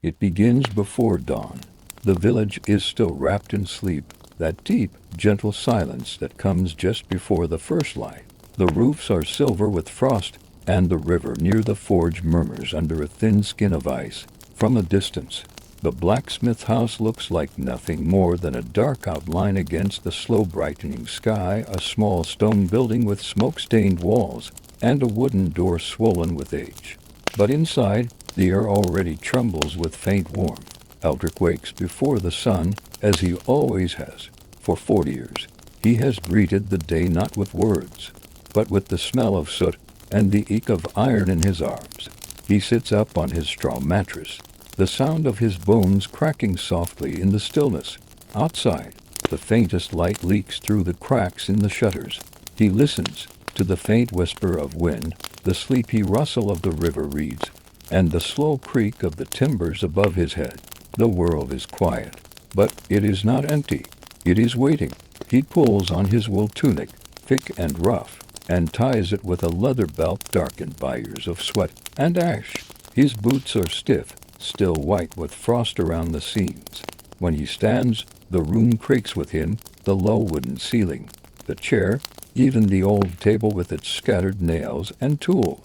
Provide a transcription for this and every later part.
It begins before dawn. The village is still wrapped in sleep, that deep, gentle silence that comes just before the first light. The roofs are silver with frost, and the river near the forge murmurs under a thin skin of ice. From a distance, the blacksmith house looks like nothing more than a dark outline against the slow brightening sky, a small stone building with smoke-stained walls, and a wooden door swollen with age. But inside, the air already trembles with faint warmth. Eldrick wakes before the sun, as he always has. For 40 years, he has greeted the day not with words, but with the smell of soot and the ache of iron in his arms. He sits up on his straw mattress, the sound of his bones cracking softly in the stillness. Outside, the faintest light leaks through the cracks in the shutters. He listens to the faint whisper of wind, the sleepy rustle of the river reeds, and the slow creak of the timbers above his head. The world is quiet, but it is not empty. It is waiting. He pulls on his wool tunic, thick and rough, and ties it with a leather belt darkened by years of sweat and ash. His boots are stiff, still white with frost around the seams. When he stands, the room creaks with him, the low wooden ceiling, the chair, even the old table with its scattered nails and tools.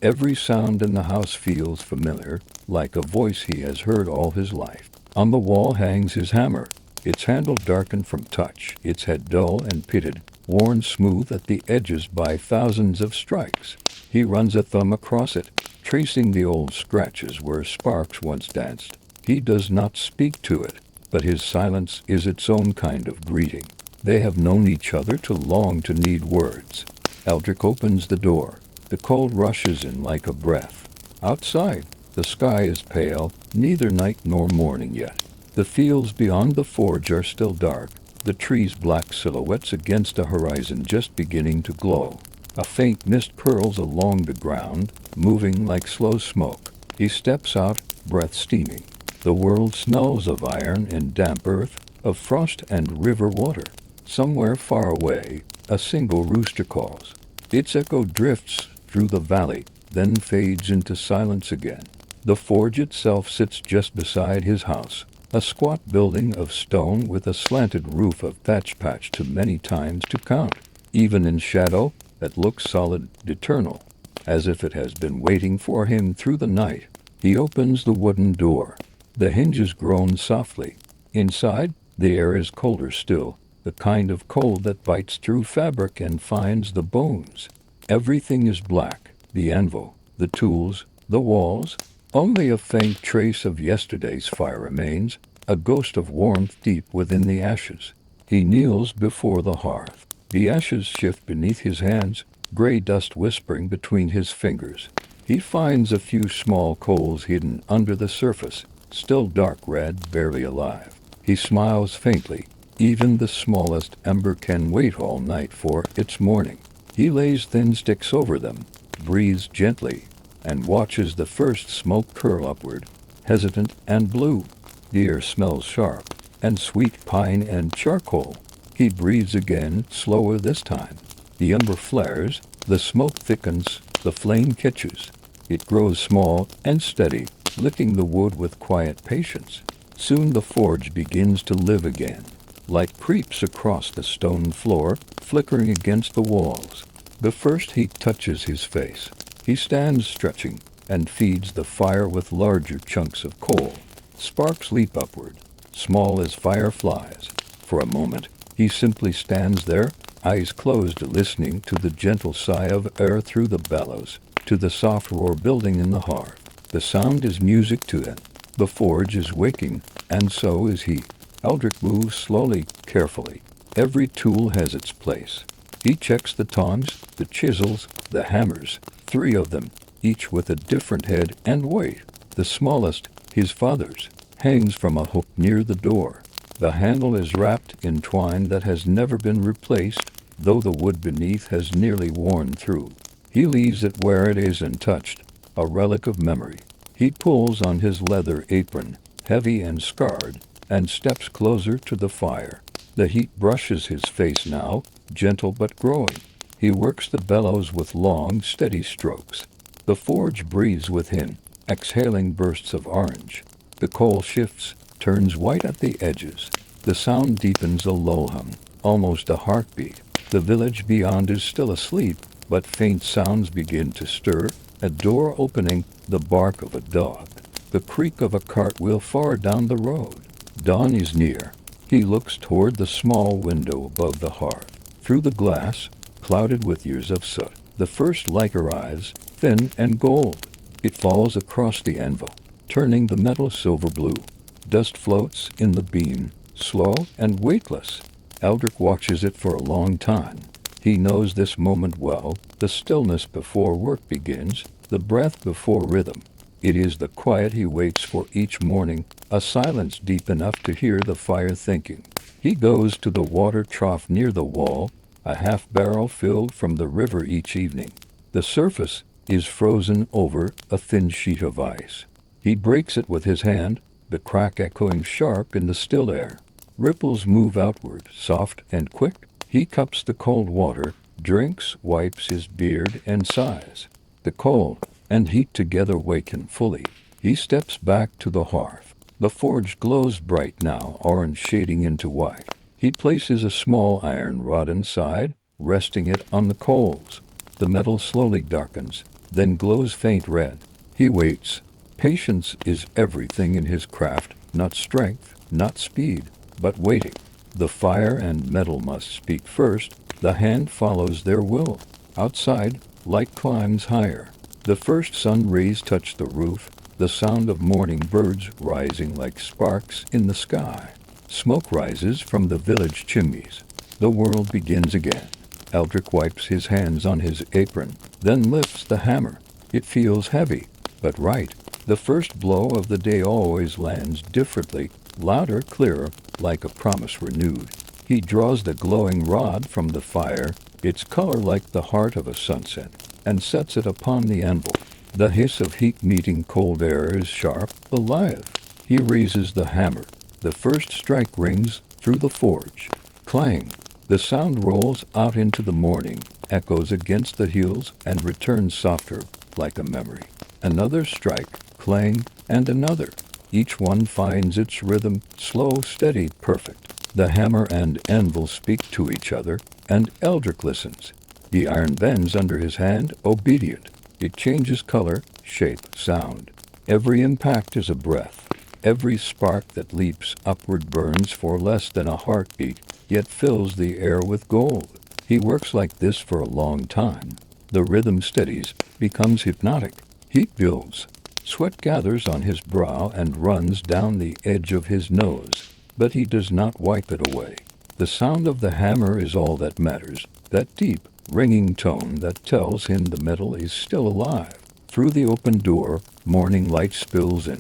Every sound in the house feels familiar, like a voice he has heard all his life. On the wall hangs his hammer, its handle darkened from touch, its head dull and pitted, worn smooth at the edges by thousands of strikes. He runs a thumb across it, tracing the old scratches where sparks once danced. He does not speak to it, but his silence is its own kind of greeting. They have known each other too long to need words. Eldrick opens the door. The cold rushes in like a breath. Outside, the sky is pale, neither night nor morning yet. The fields beyond the forge are still dark, the trees black silhouettes against a horizon just beginning to glow. A faint mist curls along the ground, moving like slow smoke. He steps out, breath steaming. The world smells of iron and damp earth, of frost and river water. Somewhere far away, a single rooster calls. Its echo drifts through the valley, then fades into silence again. The forge itself sits just beside his house, a squat building of stone with a slanted roof of thatch patched too many times to count. Even in shadow, that looks solid, eternal, as if it has been waiting for him through the night. He opens the wooden door. The hinges groan softly. Inside, the air is colder still, the kind of cold that bites through fabric and finds the bones. Everything is black, the anvil, the tools, the walls. Only a faint trace of yesterday's fire remains, a ghost of warmth deep within the ashes. He kneels before the hearth. The ashes shift beneath his hands, gray dust whispering between his fingers. He finds a few small coals hidden under the surface, still dark red, barely alive. He smiles faintly. Even the smallest ember can wait all night for its morning. He lays thin sticks over them, breathes gently, and watches the first smoke curl upward, hesitant and blue. The air smells sharp, and sweet pine and charcoal. He breathes again, slower this time. The ember flares, the smoke thickens, the flame catches. It grows small and steady, licking the wood with quiet patience. Soon the forge begins to live again. Light creeps across the stone floor, flickering against the walls. The first heat touches his face. He stands stretching and feeds the fire with larger chunks of coal. Sparks leap upward, small as fireflies. For a moment, he simply stands there, eyes closed, listening to the gentle sigh of air through the bellows, to the soft roar building in the hearth. The sound is music to him. The forge is waking, and so is he. Eldrick moves slowly, carefully. Every tool has its place. He checks the tongs, the chisels, the hammers, 3 of them, each with a different head and weight. The smallest, his father's, hangs from a hook near the door. The handle is wrapped in twine that has never been replaced, though the wood beneath has nearly worn through. He leaves it where it is untouched, a relic of memory. He pulls on his leather apron, heavy and scarred, and steps closer to the fire. The heat brushes his face now, gentle but growing. He works the bellows with long, steady strokes. The forge breathes with him, exhaling bursts of orange. The coal shifts, turns white at the edges. The sound deepens a low hum, almost a heartbeat. The village beyond is still asleep, but faint sounds begin to stir. A door opening, the bark of a dog, the creak of a cartwheel far down the road. Dawn is near. He looks toward the small window above the hearth. Through the glass, clouded with years of soot, the first light arrives, thin and gold. It falls across the anvil, turning the metal silver blue. Dust floats in the beam, slow and weightless. Eldrick watches it for a long time. He knows this moment well, the stillness before work begins, the breath before rhythm. It is the quiet he waits for each morning, a silence deep enough to hear the fire thinking. He goes to the water trough near the wall, a half barrel filled from the river each evening. The surface is frozen over a thin sheet of ice. He breaks it with his hand, the crack echoing sharp in the still air. Ripples move outward, soft and quick. He cups the cold water, drinks, wipes his beard, and sighs. The cold and heat together wake him fully. He steps back to the hearth. The forge glows bright now, orange shading into white. He places a small iron rod inside, resting it on the coals. The metal slowly darkens, then glows faint red. He waits. Patience is everything in his craft, not strength, not speed, but waiting. The fire and metal must speak first. The hand follows their will. Outside, light climbs higher. The first sun rays touch the roof, the sound of morning birds rising like sparks in the sky. Smoke rises from the village chimneys. The world begins again. Eldrick wipes his hands on his apron, then lifts the hammer. It feels heavy, but right. The first blow of the day always lands differently, louder, clearer, like a promise renewed. He draws the glowing rod from the fire, its color like the heart of a sunset, and sets it upon the anvil. The hiss of heat meeting cold air is sharp, alive. He raises the hammer. The first strike rings through the forge. Clang. The sound rolls out into the morning, echoes against the heels, and returns softer, like a memory. Another strike, clang, and another. Each one finds its rhythm, slow, steady, perfect. The hammer and anvil speak to each other, and Eldrick listens. The iron bends under his hand, obedient. It changes color, shape, sound. Every impact is a breath. Every spark that leaps upward burns for less than a heartbeat, yet fills the air with gold. He works like this for a long time. The rhythm steadies, becomes hypnotic. Heat builds. Sweat gathers on his brow and runs down the edge of his nose, but he does not wipe it away. The sound of the hammer is all that matters, that deep, ringing tone that tells him the metal is still alive. Through the open door, morning light spills in.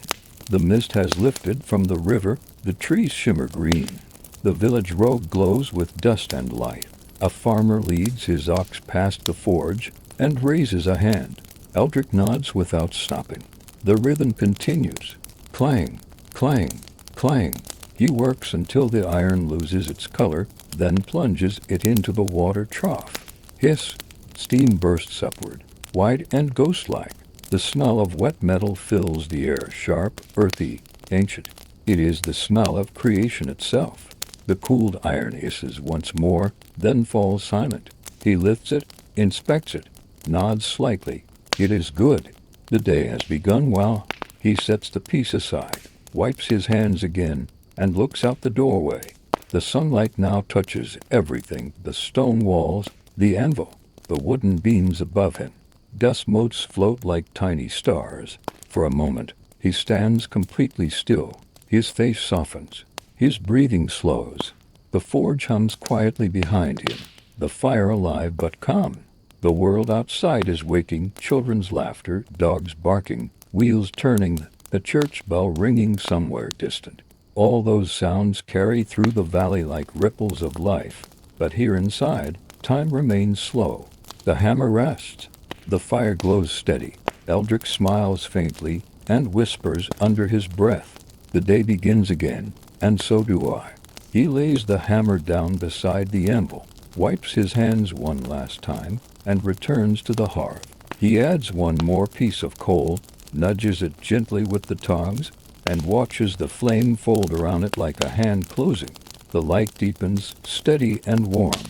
The mist has lifted from the river, the trees shimmer green. The village road glows with dust and light. A farmer leads his ox past the forge and raises a hand. Eldrick nods without stopping. The rhythm continues. Clang, clang, clang. He works until the iron loses its color, then plunges it into the water trough. Hiss. Steam bursts upward, wide and ghost-like. The smell of wet metal fills the air, sharp, earthy, ancient. It is the smell of creation itself. The cooled iron hisses once more, then falls silent. He lifts it, inspects it, nods slightly. It is good. The day has begun well. He sets the piece aside, wipes his hands again, and looks out the doorway. The sunlight now touches everything, the stone walls, the anvil, the wooden beams above him. Dust motes float like tiny stars. For a moment, he stands completely still. His face softens. His breathing slows. The forge hums quietly behind him, the fire alive but calm. The world outside is waking, children's laughter, dogs barking, wheels turning, the church bell ringing somewhere distant. All those sounds carry through the valley like ripples of life. But here inside, time remains slow. The hammer rests. The fire glows steady. Eldrick smiles faintly and whispers under his breath. The day begins again, and so do I. He lays the hammer down beside the anvil, wipes his hands one last time, and returns to the hearth. He adds one more piece of coal, nudges it gently with the tongs. and watches the flame fold around it like a hand closing. The light deepens, steady and warm.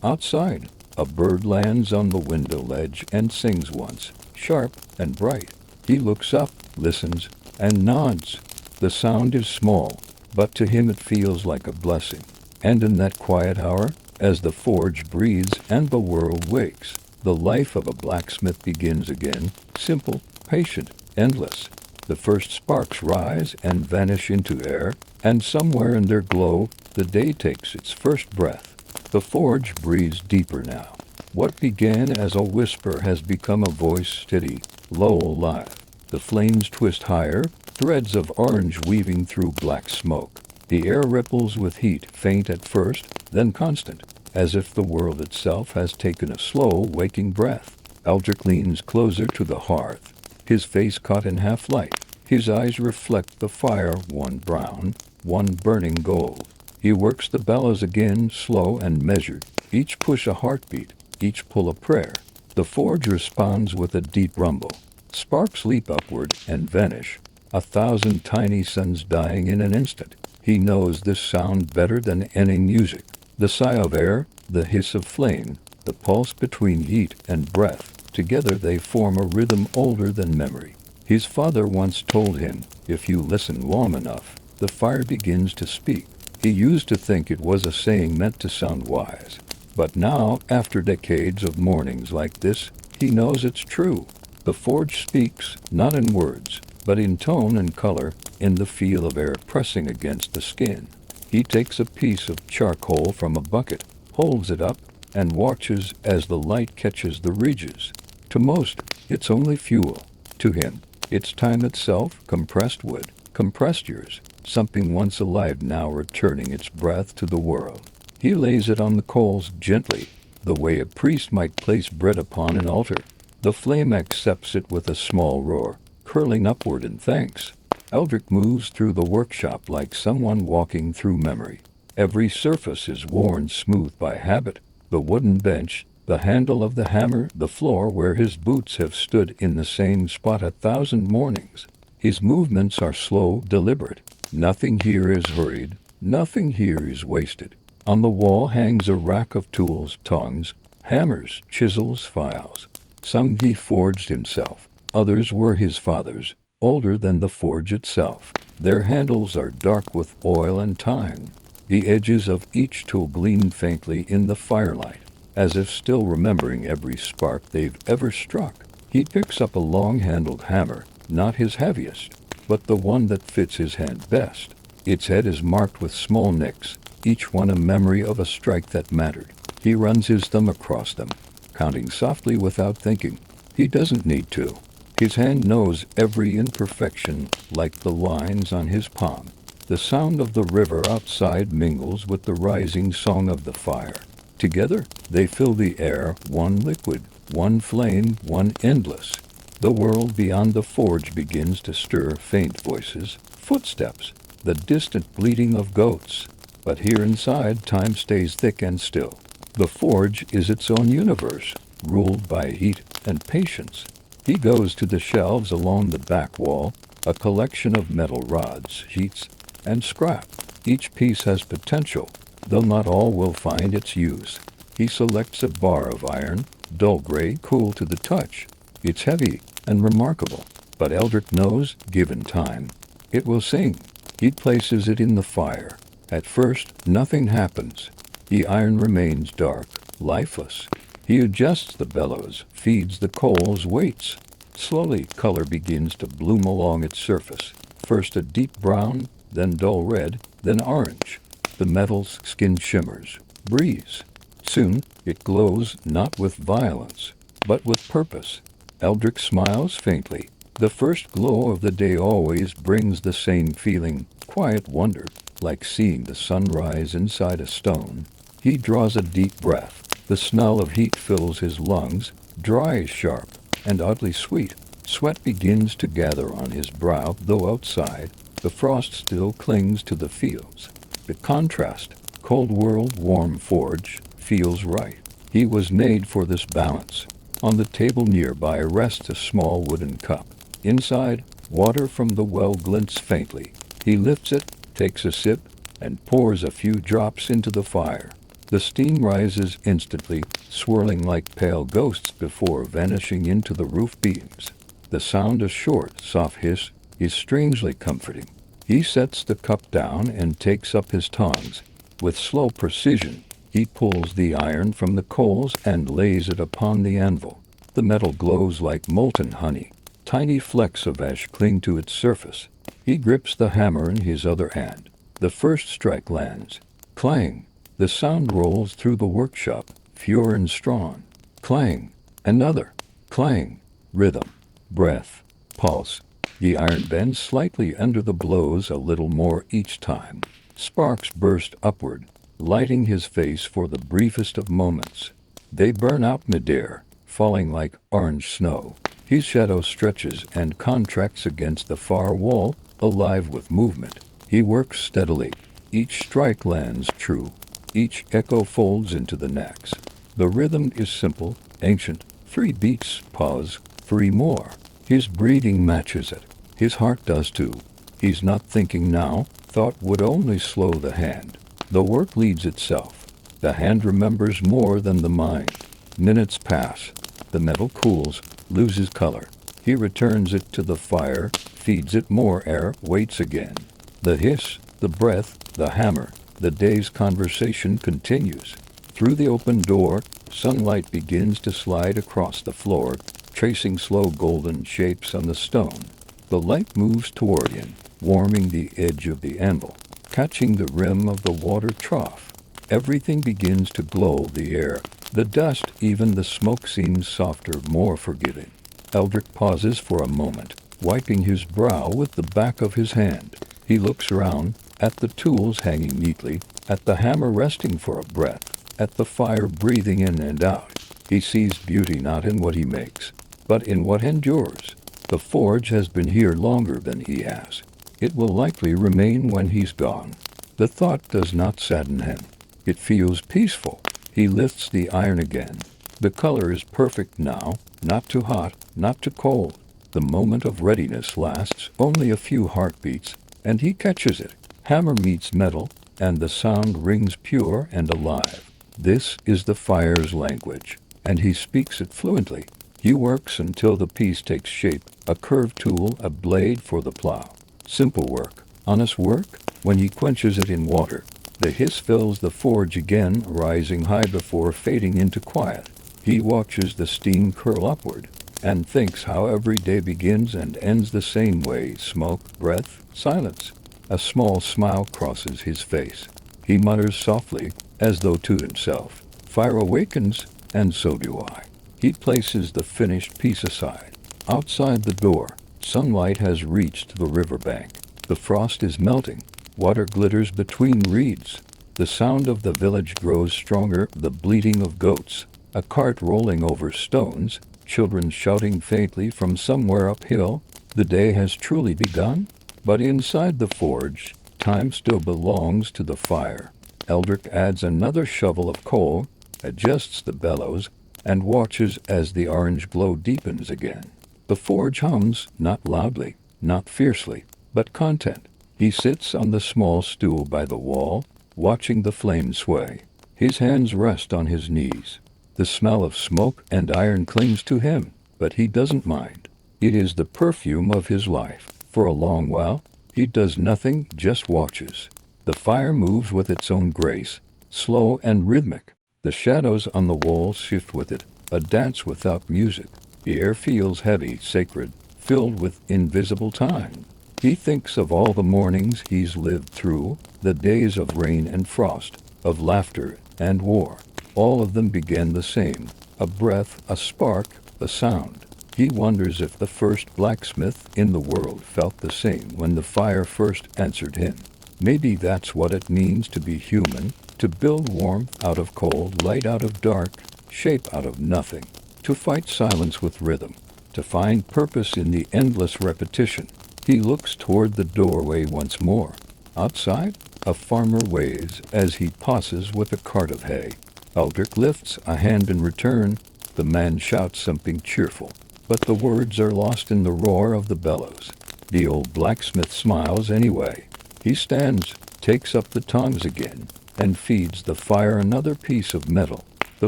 Outside, a bird lands on the window ledge and sings once, sharp and bright. He looks up, listens, and nods. The sound is small, but to him it feels like a blessing. And in that quiet hour, as the forge breathes and the world wakes, the life of a blacksmith begins again, simple, patient, endless. The first sparks rise and vanish into air, and somewhere in their glow, the day takes its first breath. The forge breathes deeper now. What began as a whisper has become a voice steady, low, alive. The flames twist higher, threads of orange weaving through black smoke. The air ripples with heat, faint at first, then constant, as if the world itself has taken a slow, waking breath. Eldrick leans closer to the hearth, his face caught in half-light. His eyes reflect the fire, one brown, one burning gold. He works the bellows again, slow and measured, each push a heartbeat, each pull a prayer. The forge responds with a deep rumble. Sparks leap upward and vanish, 1,000 tiny suns dying in an instant. He knows this sound better than any music. The sigh of air, the hiss of flame, the pulse between heat and breath, together they form a rhythm older than memory. His father once told him, if you listen long enough, the fire begins to speak. He used to think it was a saying meant to sound wise. But now, after decades of mornings like this, he knows it's true. The forge speaks, not in words, but in tone and color, in the feel of air pressing against the skin. He takes a piece of charcoal from a bucket, holds it up, and watches as the light catches the ridges. To most, it's only fuel. To him, it's time itself, compressed wood, compressed years, something once alive now returning its breath to the world. He lays it on the coals gently, the way a priest might place bread upon an altar. The flame accepts it with a small roar, curling upward in thanks. Eldrick moves through the workshop like someone walking through memory. Every surface is worn smooth by habit. The wooden bench, the handle of the hammer, the floor where his boots have stood in the same spot 1,000 mornings. His movements are slow, deliberate. Nothing here is hurried. Nothing here is wasted. On the wall hangs a rack of tools, tongs, hammers, chisels, files. Some he forged himself. Others were his father's, older than the forge itself. Their handles are dark with oil and time. The edges of each tool gleam faintly in the firelight, as if still remembering every spark they've ever struck. He picks up a long-handled hammer, not his heaviest, but the one that fits his hand best. Its head is marked with small nicks, each one a memory of a strike that mattered. He runs his thumb across them, counting softly without thinking. He doesn't need to. His hand knows every imperfection, like the lines on his palm. The sound of the river outside mingles with the rising song of the fire. Together, they fill the air, one liquid, one flame, one endless. The world beyond the forge begins to stir, faint voices, footsteps, the distant bleating of goats. But here inside, time stays thick and still. The forge is its own universe, ruled by heat and patience. He goes to the shelves along the back wall, a collection of metal rods, sheets, and scrap. Each piece has potential, though not all will find its use. He selects a bar of iron, dull gray, cool to the touch. It's heavy and remarkable, but Eldrick knows, given time, it will sing. He places it in the fire. At first, nothing happens. The iron remains dark, lifeless. He adjusts the bellows, feeds the coals, waits. Slowly, color begins to bloom along its surface. First a deep brown, then dull red, then orange. The metal's skin shimmers, breathes. Soon, it glows not with violence, but with purpose. Eldrick smiles faintly. The first glow of the day always brings the same feeling, quiet wonder, like seeing the sun rise inside a stone. He draws a deep breath. The smell of heat fills his lungs, dry, sharp, and oddly sweet. Sweat begins to gather on his brow, though outside, the frost still clings to the fields. The contrast, cold world, warm forge, feels right. He was made for this balance. On the table nearby rests a small wooden cup. Inside, Water from the well glints faintly. He lifts it, takes a sip, and pours a few drops into the fire. The steam rises instantly, swirling like pale ghosts before vanishing into the roof beams. The sound, a short, soft hiss, is strangely comforting. He sets the cup down and takes up his tongs. With slow precision, he pulls the iron from the coals and lays it upon the anvil. The metal glows like molten honey. Tiny flecks of ash cling to its surface. He grips the hammer in his other hand. The first strike lands. Clang! The sound rolls through the workshop, pure and strong. Clang! Another. Clang! Rhythm. Breath. Pulse. The iron bends slightly under the blows, a little more each time. Sparks burst upward, lighting his face for the briefest of moments. They burn out midair, falling like orange snow. His shadow stretches and contracts against the far wall, alive with movement. He works steadily. Each strike lands true. Each echo folds into the next. The rhythm is simple, ancient. 3 beats, pause, 3 more. His breathing matches it. His heart does too. He's not thinking now. Thought would only slow the hand. The work leads itself. The hand remembers more than the mind. Minutes pass. The metal cools, loses color. He returns it to the fire, feeds it more air, waits again. The hiss, the breath, the hammer, the day's conversation continues. Through the open door, sunlight begins to slide across the floor, tracing slow golden shapes on the stone. The light moves toward him, warming the edge of the anvil, catching the rim of the water trough. Everything begins to glow, the air, the dust, even the smoke seems softer, more forgiving. Eldrick pauses for a moment, wiping his brow with the back of his hand. He looks around, at the tools hanging neatly, at the hammer resting for a breath, at the fire breathing in and out. He sees beauty not in what he makes, but in what endures. The forge has been here longer than he has. It will likely remain when he's gone. The thought does not sadden him. It feels peaceful. He lifts the iron again. The color is perfect now, not too hot, not too cold. The moment of readiness lasts only a few heartbeats, and he catches it. Hammer meets metal, and the sound rings pure and alive. This is the fire's language, and he speaks it fluently. He works until the piece takes shape, a curved tool, a blade for the plow. Simple work, honest work. When he quenches it in water, the hiss fills the forge again, rising high before fading into quiet. He watches the steam curl upward, and thinks how every day begins and ends the same way. Smoke, breath, silence. A small smile crosses his face. He mutters softly, as though to himself. Fire awakens, and so do I. He places the finished piece aside. Outside the door, sunlight has reached the riverbank. The frost is melting. Water glitters between reeds. The sound of the village grows stronger, the bleating of goats, a cart rolling over stones, children shouting faintly from somewhere uphill. The day has truly begun. But inside the forge, time still belongs to the fire. Eldrick adds another shovel of coal, adjusts the bellows, and watches as the orange glow deepens again. The forge hums, not loudly, not fiercely, but content. He sits on the small stool by the wall, watching the flame sway. His hands rest on his knees. The smell of smoke and iron clings to him, but he doesn't mind. It is the perfume of his life. For a long while, he does nothing, just watches. The fire moves with its own grace, slow and rhythmic. The shadows on the walls shift with it, a dance without music. The air feels heavy, sacred, filled with invisible time. He thinks of all the mornings he's lived through, the days of rain and frost, of laughter and war. All of them began the same, a breath, a spark, a sound. He wonders if the first blacksmith in the world felt the same when the fire first answered him. Maybe that's what it means to be human, to build warmth out of cold, light out of dark, shape out of nothing, to fight silence with rhythm, to find purpose in the endless repetition. He looks toward the doorway once more. Outside, a farmer waves as he pauses with a cart of hay. Eldrick lifts a hand in return. The man shouts something cheerful, but the words are lost in the roar of the bellows. The old blacksmith smiles anyway. He stands, takes up the tongs again, and feeds the fire another piece of metal. The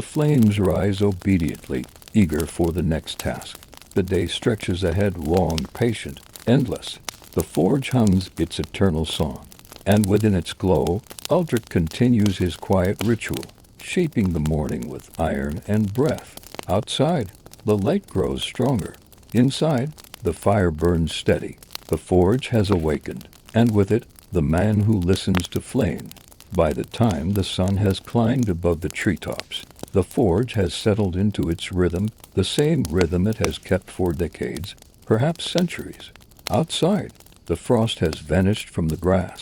flames rise obediently, eager for the next task. The day stretches ahead, long, patient, endless. The forge hums its eternal song, and within its glow, Aldrich continues his quiet ritual, shaping the morning with iron and breath. Outside, the light grows stronger. Inside, the fire burns steady. The forge has awakened, and with it, the man who listens to flame. By the time the sun has climbed above the treetops, the forge has settled into its rhythm, the same rhythm it has kept for decades, perhaps centuries. Outside, the frost has vanished from the grass.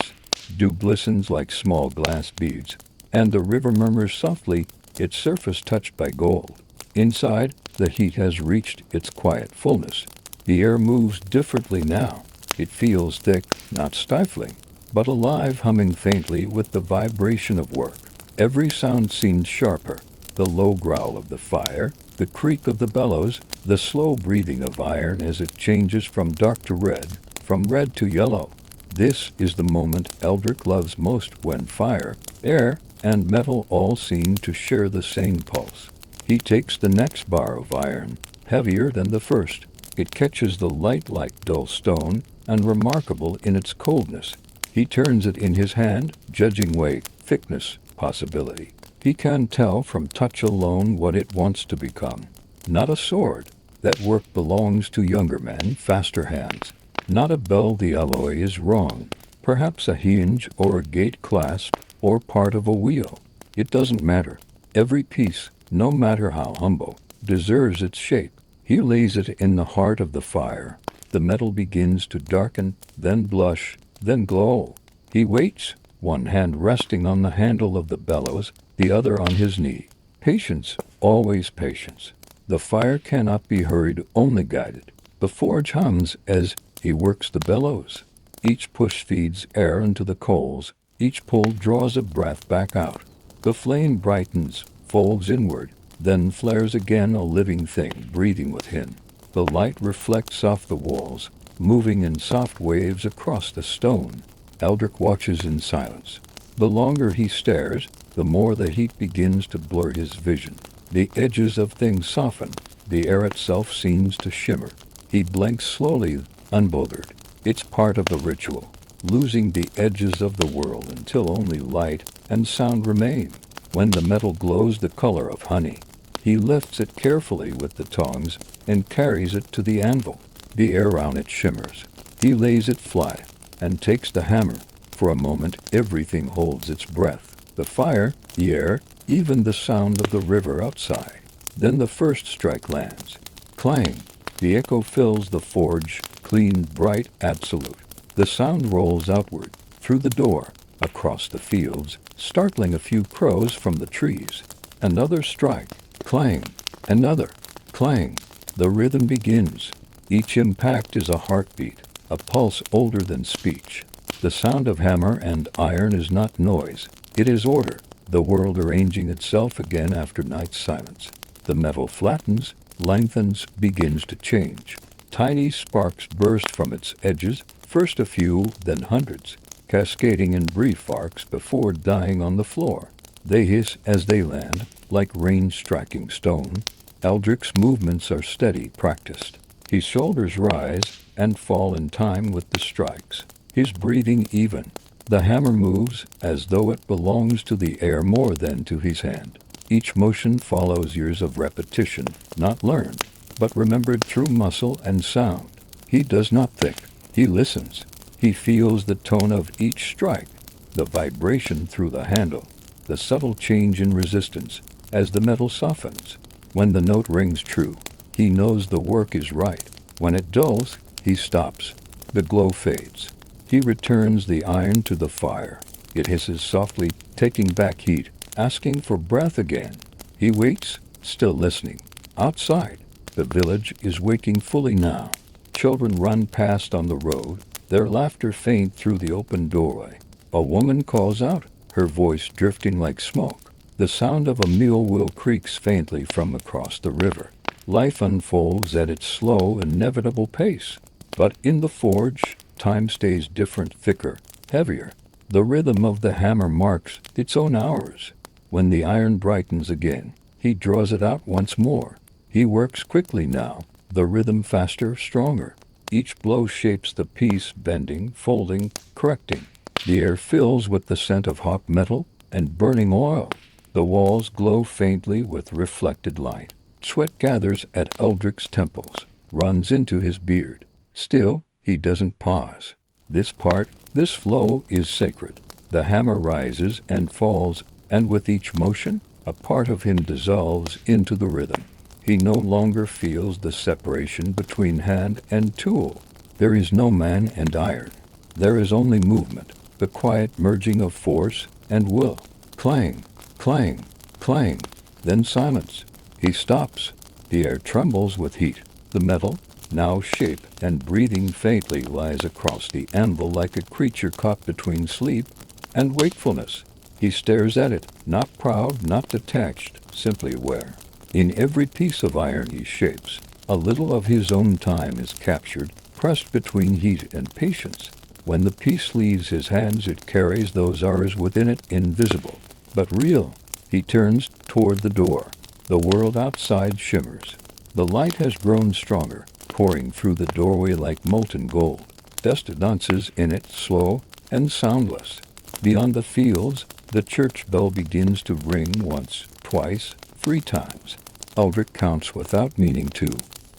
Dew glistens like small glass beads, and the river murmurs softly, its surface touched by gold. Inside, the heat has reached its quiet fullness. The air moves differently now. It feels thick, not stifling, but alive, humming faintly with the vibration of work. Every sound seems sharper. The low growl of the fire, the creak of the bellows, the slow breathing of iron as it changes from dark to red, from red to yellow. This is the moment Eldrick loves most, when fire, air, and metal all seem to share the same pulse. He takes the next bar of iron, heavier than the first. It catches the light like dull stone, and remarkable in its coldness. He turns it in his hand, judging weight, thickness, possibility. He can tell from touch alone what it wants to become. Not a sword. That work belongs to younger men, faster hands. Not a bell, the alloy is wrong. Perhaps a hinge or a gate clasp or part of a wheel. It doesn't matter. Every piece, no matter how humble, deserves its shape. He lays it in the heart of the fire. The metal begins to darken, then blush, then glow. He waits, one hand resting on the handle of the bellows, the other on his knee. Patience, always patience. The fire cannot be hurried, only guided. The forge hums as he works the bellows. Each push feeds air into the coals. Each pull draws a breath back out. The flame brightens, folds inward, then flares again, a living thing breathing within. The light reflects off the walls, moving in soft waves across the stone. Eldrick watches in silence. The longer he stares, the more the heat begins to blur his vision. The edges of things soften. The air itself seems to shimmer. He blinks slowly, unbothered. It's part of the ritual, losing the edges of the world until only light and sound remain. When the metal glows the color of honey, he lifts it carefully with the tongs and carries it to the anvil. The air on it shimmers. He lays it flat and takes the hammer. For a moment, everything holds its breath. The fire, the air, even the sound of the river outside. Then the first strike lands. Clang. The echo fills the forge, clean, bright, absolute. The sound rolls outward, through the door, across the fields, startling a few crows from the trees. Another strike. Clang. Another. Clang. The rhythm begins. Each impact is a heartbeat, a pulse older than speech. The sound of hammer and iron is not noise. It is order, the world arranging itself again after night's silence. The metal flattens, lengthens, begins to change. Tiny sparks burst from its edges, first a few, then hundreds, cascading in brief arcs before dying on the floor. They hiss as they land, like rain striking stone. Eldrick's movements are steady, practiced. His shoulders rise and fall in time with the strikes. His breathing even. The hammer moves as though it belongs to the air more than to his hand. Each motion follows years of repetition, not learned, but remembered through muscle and sound. He does not think. He listens. He feels the tone of each strike, the vibration through the handle, the subtle change in resistance as the metal softens. When the note rings true, he knows the work is right. When it dulls, he stops. The glow fades. He returns the iron to the fire. It hisses softly, taking back heat, asking for breath again. He waits, still listening. Outside, the village is waking fully now. Children run past on the road, their laughter faint through the open doorway. A woman calls out, her voice drifting like smoke. The sound of a mule wheel creaks faintly from across the river. Life unfolds at its slow, inevitable pace. But in the forge, time stays different, thicker, heavier. The rhythm of the hammer marks its own hours. When the iron brightens again, he draws it out once more. He works quickly now, the rhythm faster, stronger. Each blow shapes the piece, bending, folding, correcting. The air fills with the scent of hot metal and burning oil. The walls glow faintly with reflected light. Sweat gathers at Eldrick's temples, runs into his beard. Still, he doesn't pause. This flow is sacred. The hammer rises and falls, and with each motion, a part of him dissolves into the rhythm. He no longer feels the separation between hand and tool. There is no man and iron. There is only movement, the quiet merging of force and will. Clang, clang, clang, then silence. He stops. The air trembles with heat. The metal, now shaped and breathing faintly, lies across the anvil like a creature caught between sleep and wakefulness. He stares at it, not proud, not detached, simply aware. In every piece of iron he shapes, a little of his own time is captured, pressed between heat and patience. When the piece leaves his hands, it carries those hours within it, invisible, but real. He turns toward the door. The world outside shimmers. The light has grown stronger, pouring through the doorway like molten gold. Dust dances in it, slow and soundless. Beyond the fields, the church bell begins to ring once, twice, 3 times. Eldrick counts without meaning to.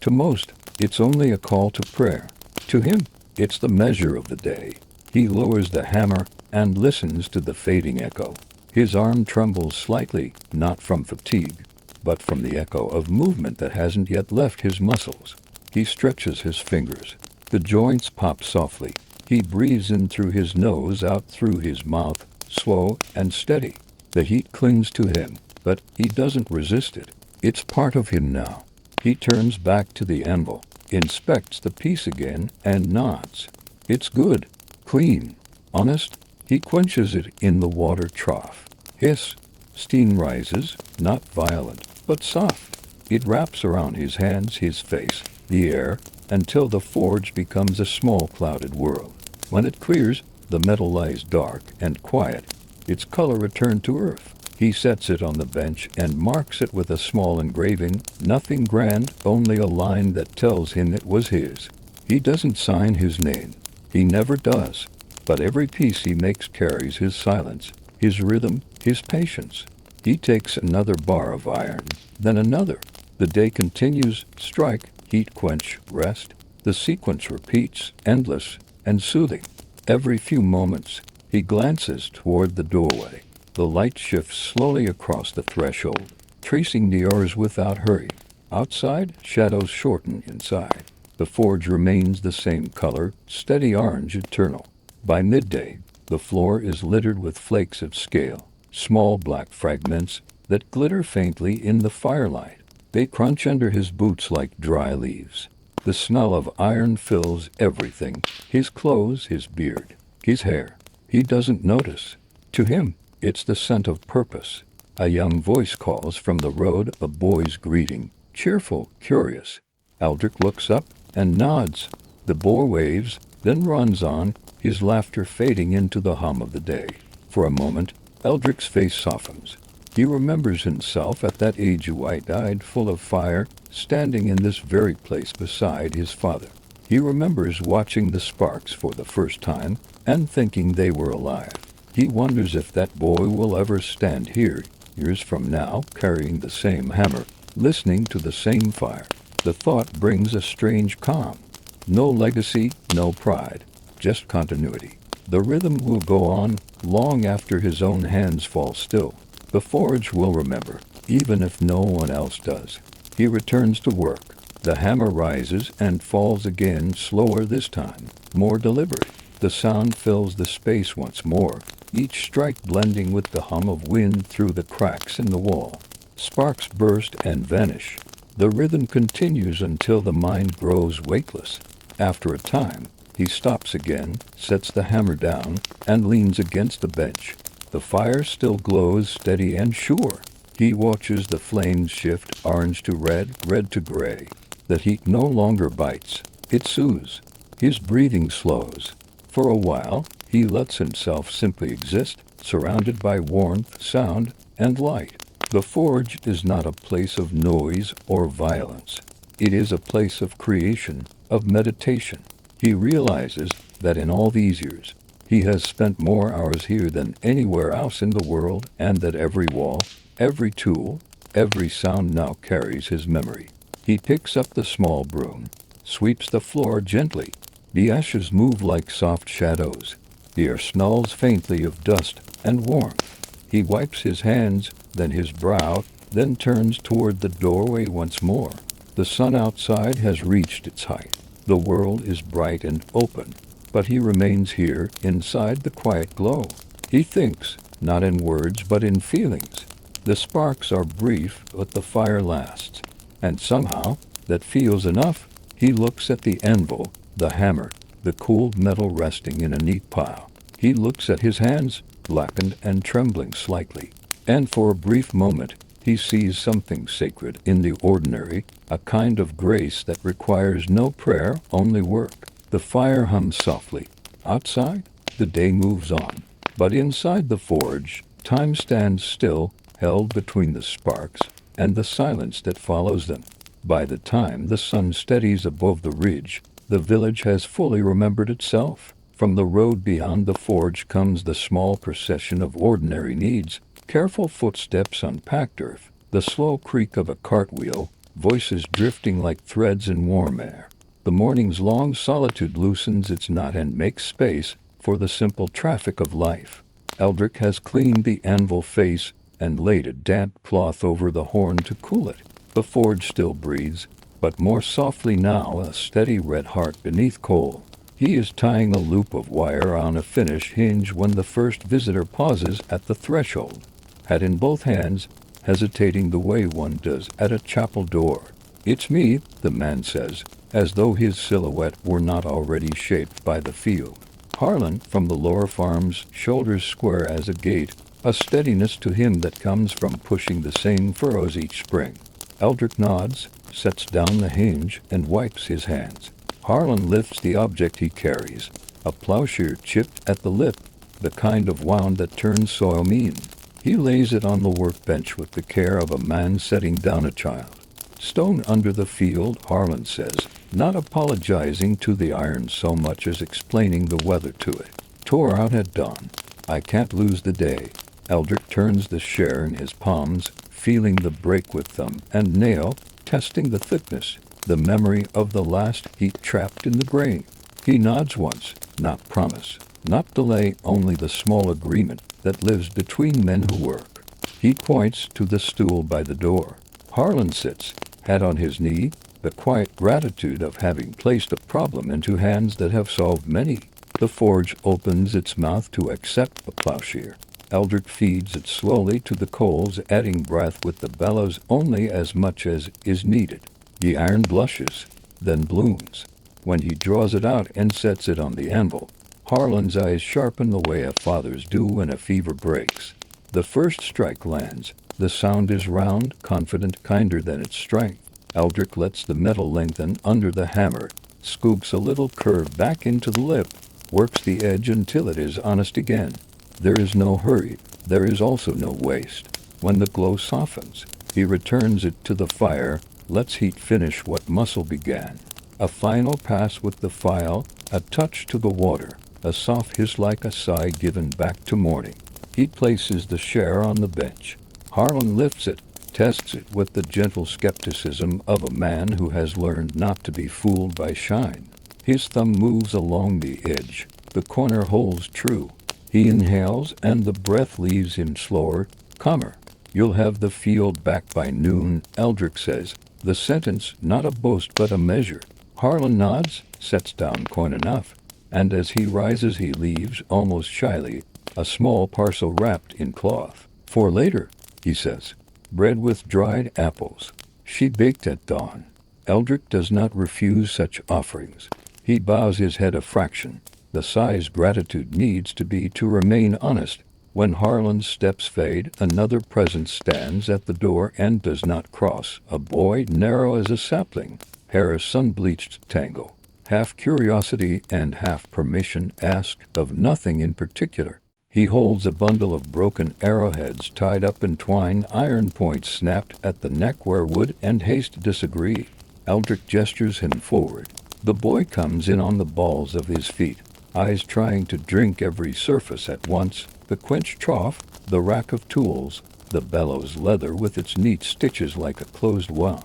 To most, it's only a call to prayer. To him, it's the measure of the day. He lowers the hammer and listens to the fading echo. His arm trembles slightly, not from fatigue, but from the echo of movement that hasn't yet left his muscles. He stretches his fingers. The joints pop softly. He breathes in through his nose, out through his mouth, slow and steady. The heat clings to him, but he doesn't resist it. It's part of him now. He turns back to the anvil, inspects the piece again, and nods. It's good, clean, honest. He quenches it in the water trough. Hiss. Steam rises, not violent, but soft. It wraps around his hands, his face, the air, until the forge becomes a small clouded world. When it clears, the metal lies dark and quiet, its color returned to earth. He sets it on the bench and marks it with a small engraving, nothing grand, only a line that tells him it was his. He doesn't sign his name. He never does. But every piece he makes carries his silence, his rhythm, his patience. He takes another bar of iron, then another. The day continues, strike, heat, quench, rest. The sequence repeats, endless and soothing. Every few moments, he glances toward the doorway. The light shifts slowly across the threshold, tracing the hours without hurry. Outside, shadows shorten inside. The forge remains the same color, steady orange, eternal. By midday, the floor is littered with flakes of scale, small black fragments that glitter faintly in the firelight. They crunch under his boots like dry leaves. The smell of iron fills everything, his clothes, his beard, his hair. He doesn't notice. To him, it's the scent of purpose. A young voice calls from the road, a boy's greeting, cheerful, curious. Eldrick looks up and nods. The boy waves, then runs on, his laughter fading into the hum of the day. For a moment, Eldrick's face softens. He remembers himself at that age, wide-eyed, full of fire, standing in this very place beside his father. He remembers watching the sparks for the first time and thinking they were alive. He wonders if that boy will ever stand here, years from now, carrying the same hammer, listening to the same fire. The thought brings a strange calm. No legacy, no pride, just continuity. The rhythm will go on long after his own hands fall still. The forge will remember, even if no one else does. He returns to work. The hammer rises and falls again, slower this time, more deliberate. The sound fills the space once more, each strike blending with the hum of wind through the cracks in the wall. Sparks burst and vanish. The rhythm continues until the mind grows weightless. After a time, he stops again, sets the hammer down, and leans against the bench. The fire still glows steady and sure. He watches the flames shift, orange to red, red to gray. The heat no longer bites. It soothes. His breathing slows. For a while, he lets himself simply exist, surrounded by warmth, sound, and light. The forge is not a place of noise or violence. It is a place of creation, of meditation. He realizes that in all these years, he has spent more hours here than anywhere else in the world, and that every wall, every tool, every sound now carries his memory. He picks up the small broom, sweeps the floor gently. The ashes move like soft shadows. The air smells faintly of dust and warmth. He wipes his hands, then his brow, then turns toward the doorway once more. The sun outside has reached its height. The world is bright and open, but he remains here inside the quiet glow. He thinks, not in words but in feelings. The sparks are brief, but the fire lasts. And somehow, that feels enough. He looks at the anvil, the hammer, the cooled metal resting in a neat pile. He looks at his hands, blackened and trembling slightly. And for a brief moment, he sees something sacred in the ordinary, a kind of grace that requires no prayer, only work. The fire hums softly. Outside, the day moves on. But inside the forge, time stands still, held between the sparks and the silence that follows them. By the time the sun steadies above the ridge, the village has fully remembered itself. From the road beyond the forge comes the small procession of ordinary needs, careful footsteps on packed earth, the slow creak of a cartwheel, voices drifting like threads in warm air. The morning's long solitude loosens its knot and makes space for the simple traffic of life. Eldrick has cleaned the anvil face and laid a damp cloth over the horn to cool it. The forge still breathes, but more softly now, a steady red heart beneath coal. He is tying a loop of wire on a finish hinge when the first visitor pauses at the threshold, hat in both hands, hesitating the way one does at a chapel door. "It's me," the man says, as though his silhouette were not already shaped by the field. Harlan, from the lower farms, shoulders square as a gate, a steadiness to him that comes from pushing the same furrows each spring. Eldrick nods, sets down the hinge, and wipes his hands. Harlan lifts the object he carries, a plowshare chipped at the lip, the kind of wound that turns soil mean. He lays it on the workbench with the care of a man setting down a child. "Stone under the field," Harlan says, not apologizing to the iron so much as explaining the weather to it. "Tore out at dawn. I can't lose the day." Eldrick turns the share in his palms, feeling the break with thumb and nail, testing the thickness, the memory of the last heat trapped in the grain. He nods once, not promise, not delay, only the small agreement that lives between men who work. He points to the stool by the door. Harlan sits, hat on his knee, the quiet gratitude of having placed a problem into hands that have solved many. The forge opens its mouth to accept the plowshare. Eldrick feeds it slowly to the coals, adding breath with the bellows only as much as is needed. The iron blushes, then blooms. When he draws it out and sets it on the anvil, Harlan's eyes sharpen the way a father's do when a fever breaks. The first strike lands. The sound is round, confident, kinder than its strength. Eldrick lets the metal lengthen under the hammer, scoops a little curve back into the lip, works the edge until it is honest again. There is no hurry. There is also no waste. When the glow softens, he returns it to the fire, lets heat finish what muscle began. A final pass with the file, a touch to the water, a soft hiss like a sigh given back to morning. He places the share on the bench. Harlan lifts it, tests it with the gentle skepticism of a man who has learned not to be fooled by shine. His thumb moves along the edge. The corner holds true. He inhales, and the breath leaves him slower, calmer. "You'll have the field back by noon," Eldrick says, the sentence not a boast but a measure. Harlan nods, sets down coin enough, and as he rises he leaves, almost shyly, a small parcel wrapped in cloth. "For later," he says. "Bread with dried apples." She baked at dawn. Eldrick does not refuse such offerings. He bows his head a fraction. The size gratitude needs to be to remain honest. When Harlan's steps fade, another presence stands at the door and does not cross. A boy narrow as a sapling, hair a sun-bleached tangle. half curiosity and half permission, asked of nothing in particular. He holds a bundle of broken arrowheads tied up in twine, iron points snapped at the neck where Wood and Haste disagree. Eldrick gestures him forward. The boy comes in on the balls of his feet, eyes trying to drink every surface at once, the quench trough, the rack of tools, the bellows leather with its neat stitches like a closed wound.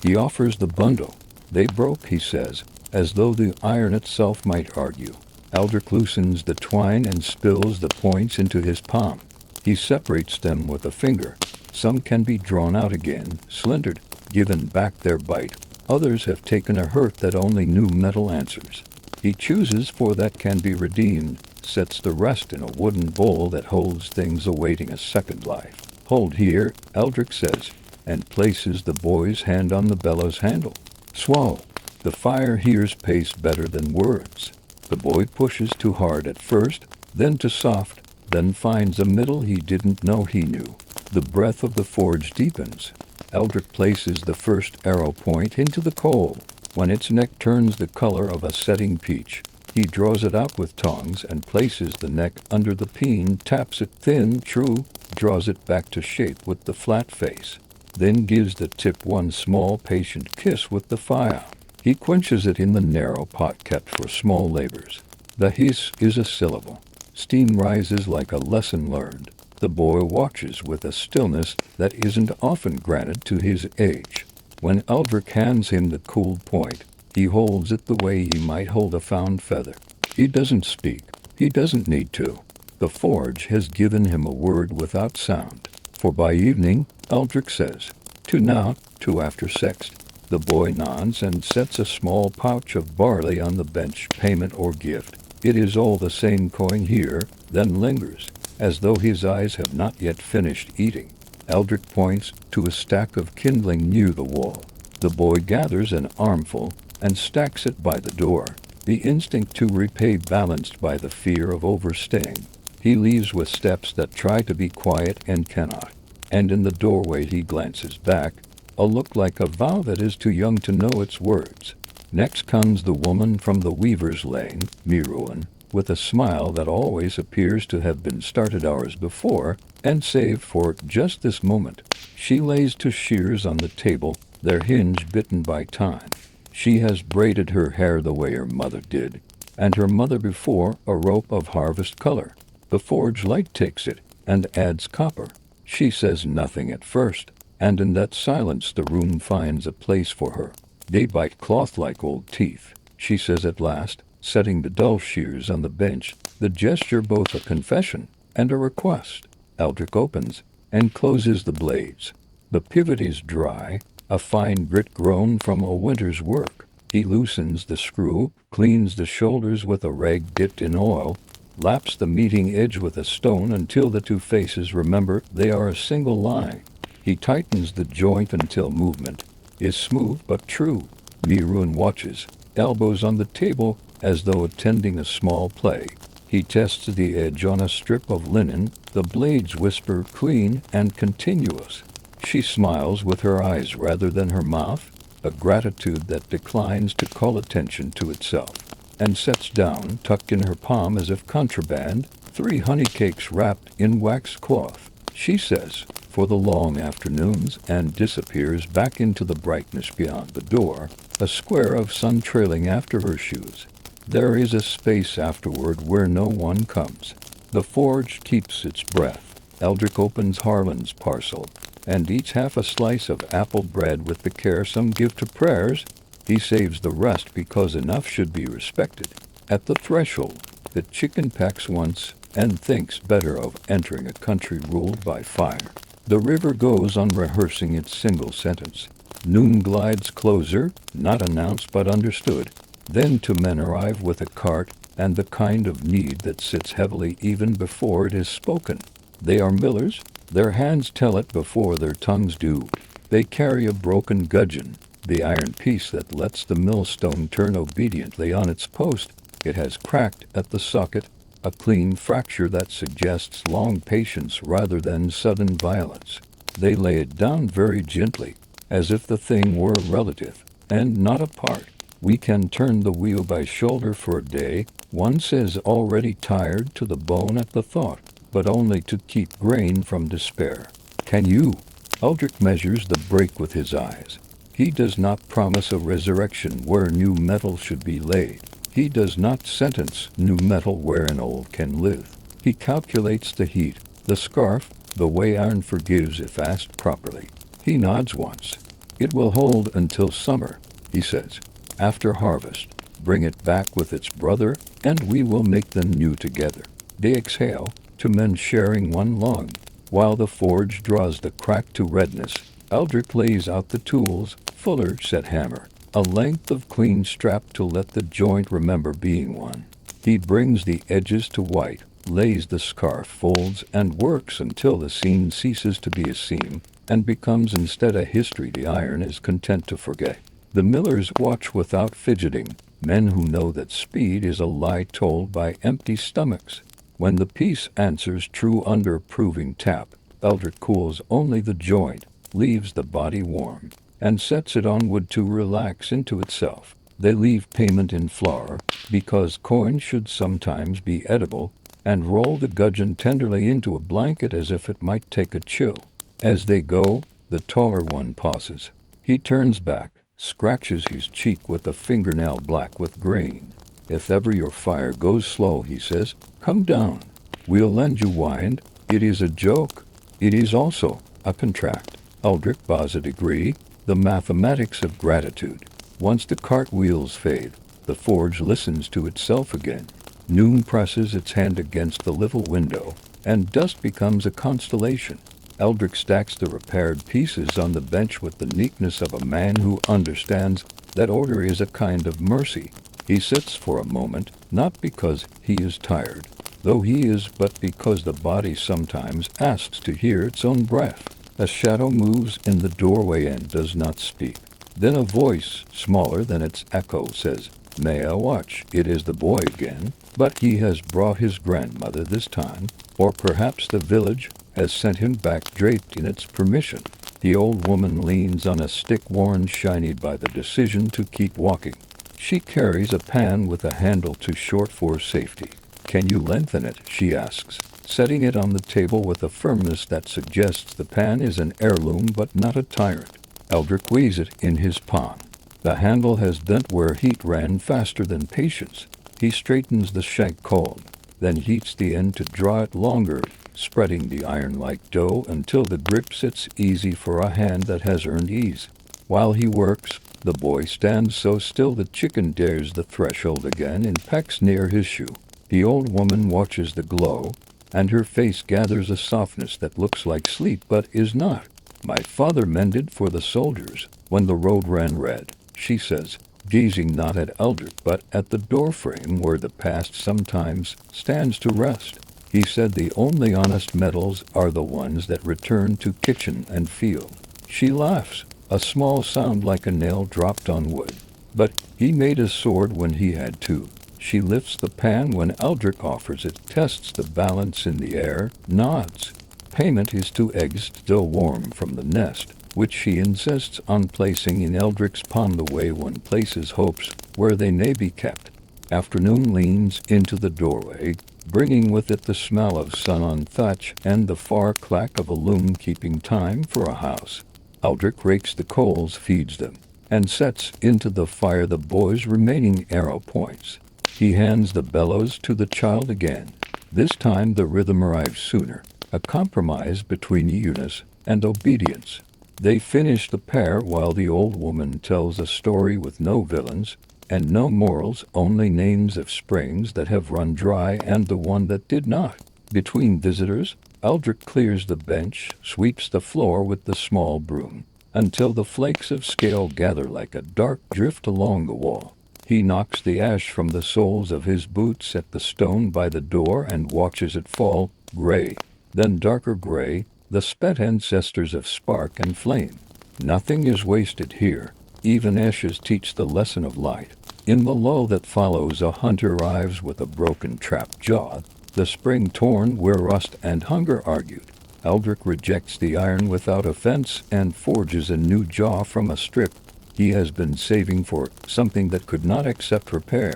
He offers the bundle. They broke, he says, as though the iron itself might argue. Eldrick loosens the twine and spills the points into his palm. He separates them with a finger. Some can be drawn out again, splintered, given back their bite. Others have taken a hurt that only new metal answers. He chooses for that can be redeemed, sets the rest in a wooden bowl that holds things awaiting a second life. Hold here, Eldrick says, and places the boy's hand on the bellows handle. Swallow. The fire hears pace better than words. The boy pushes too hard at first, then too soft, then finds a middle he didn't know he knew. The breath of the forge deepens. Eldrick places the first arrow point into the coal. When its neck turns the color of a setting peach, he draws it out with tongs and places the neck under the peen, taps it thin, true, draws it back to shape with the flat face, then gives the tip one small patient kiss with the fire. He quenches it in the narrow pot kept for small labors. The hiss is a syllable. Steam rises like a lesson learned. The boy watches with a stillness that isn't often granted to his age. When Eldrick hands him the cooled point, he holds it the way he might hold a found feather. He doesn't speak. He doesn't need to. The forge has given him a word without sound. For by evening, Eldrick says, "To now, to after sext." The boy nods and sets a small pouch of barley on the bench, payment or gift. It is all the same coin here, then lingers, as though his eyes have not yet finished eating. Eldrick points to a stack of kindling near the wall. The boy gathers an armful and stacks it by the door, the instinct to repay balanced by the fear of overstaying. He leaves with steps that try to be quiet and cannot, and in the doorway he glances back, a look like a vow that is too young to know its words. Next comes the woman from the weaver's lane, Miruan, with a smile that always appears to have been started hours before and saved for just this moment. She lays two shears on the table, their hinge bitten by time. She has braided her hair the way her mother did, and her mother before, a rope of harvest color. The forge light takes it and adds copper. She says nothing at first, and in that silence the room finds a place for her. They bite cloth like old teeth, she says at last, setting the dull shears on the bench, the gesture both a confession and a request. Eldrick opens and closes the blades. The pivot is dry, a fine grit grown from a winter's work. He loosens the screw, cleans the shoulders with a rag dipped in oil, laps the meeting edge with a stone until the two faces remember they are a single line. He tightens the joint until movement is smooth but true. Miruan watches, elbows on the table as though attending a small play. He tests the edge on a strip of linen. The blades whisper clean and continuous. She smiles with her eyes rather than her mouth, a gratitude that declines to call attention to itself, and sets down, tucked in her palm as if contraband, 3 honey cakes wrapped in wax cloth. She says, for the long afternoons, and disappears back into the brightness beyond the door, a square of sun trailing after her shoes. There is a space afterward where no one comes. The forge keeps its breath. Eldrick opens Harlan's parcel, and eats half a slice of apple bread with the care some give to prayers. He saves the rest because enough should be respected. At the threshold, the chicken pecks once and thinks better of entering a country ruled by fire. The river goes on rehearsing its single sentence. Noon glides closer, not announced but understood. Then two men arrive with a cart and the kind of need that sits heavily even before it is spoken. They are millers. Their hands tell it before their tongues do. They carry a broken gudgeon, the iron piece that lets the millstone turn obediently on its post. It has cracked at the socket, a clean fracture that suggests long patience rather than sudden violence. They lay it down very gently, as if the thing were relative and not a part. We can turn the wheel by shoulder for a day, one says, already tired to the bone at the thought, but only to keep grain from despair. Can you? Eldrick measures the break with his eyes. He does not promise a resurrection where new metal should be laid. He does not sentence new metal where an old can live. He calculates the heat, the scarf, the way iron forgives if asked properly. He nods once. It will hold until summer, he says. After harvest, bring it back with its brother, and we will make them new together. They exhale, two men sharing one lung. While the forge draws the crack to redness, Eldrick lays out the tools, fuller set hammer, a length of clean strap to let the joint remember being one. He brings the edges to white, lays the scarf, folds, and works until the seam ceases to be a seam, and becomes instead a history the iron is content to forget. The millers watch without fidgeting, men who know that speed is a lie told by empty stomachs. When the piece answers true under approving tap, Eldrick cools only the joint, leaves the body warm, and sets it on wood to relax into itself. They leave payment in flour, because coin should sometimes be edible, and roll the gudgeon tenderly into a blanket as if it might take a chill. As they go, the taller one pauses. He turns back, scratches his cheek with a fingernail black with grain. If ever your fire goes slow, he says, come down. We'll lend you wind. It is a joke. It is also a contract. Eldrick bows a degree, the mathematics of gratitude. Once the cartwheels fade, the forge listens to itself again. Noon presses its hand against the little window, and dust becomes a constellation. Eldrick stacks the repaired pieces on the bench with the neatness of a man who understands that order is a kind of mercy. He sits for a moment, not because he is tired, though he is, but because the body sometimes asks to hear its own breath. A shadow moves in the doorway and does not speak. Then a voice, smaller than its echo, says, "May I watch?" It is the boy again, but he has brought his grandmother this time, or perhaps the village has sent him back draped in its permission. The old woman leans on a stick worn shiny by the decision to keep walking. She carries a pan with a handle too short for safety. "Can you lengthen it?" she asks, setting it on the table with a firmness that suggests the pan is an heirloom but not a tyrant. Eldrick weighs it in his palm. The handle has dent where heat ran faster than patience. He straightens the shank cold, then heats the end to draw it longer, spreading the iron like dough until the grip sits easy for a hand that has earned ease. While he works, the boy stands so still the chicken dares the threshold again and pecks near his shoe. The old woman watches the glow, and her face gathers a softness that looks like sleep but is not. "My father mended for the soldiers when the road ran red," she says, gazing not at Eldrick but at the doorframe where the past sometimes stands to rest. He said the only honest metals are the ones that return to kitchen and field. She laughs, a small sound like a nail dropped on wood. "But he made a sword when he had to." She lifts the pan when Eldrick offers it, tests the balance in the air, nods. Payment is 2 eggs still warm from the nest, which she insists on placing in Eldrick's palm the way one places hopes where they may be kept. Afternoon leans into the doorway, bringing with it the smell of sun on thatch and the far clack of a loom keeping time for a house. Eldrick rakes the coals, feeds them, and sets into the fire the boy's remaining arrow points. He hands the bellows to the child again. This time the rhythm arrives sooner, a compromise between eagerness and obedience. They finish the pair while the old woman tells a story with no villains and no morals, only names of springs that have run dry and the one that did not. Between visitors, Eldrick clears the bench, sweeps the floor with the small broom, until the flakes of scale gather like a dark drift along the wall. He knocks the ash from the soles of his boots at the stone by the door and watches it fall, gray, then darker gray, the spent ancestors of spark and flame. Nothing is wasted here. Even ashes teach the lesson of light. In the lull that follows, a hunter arrives with a broken trap jaw, the spring torn where rust and hunger argued. Eldrick rejects the iron without offense and forges a new jaw from a strip. He has been saving for something that could not accept repair.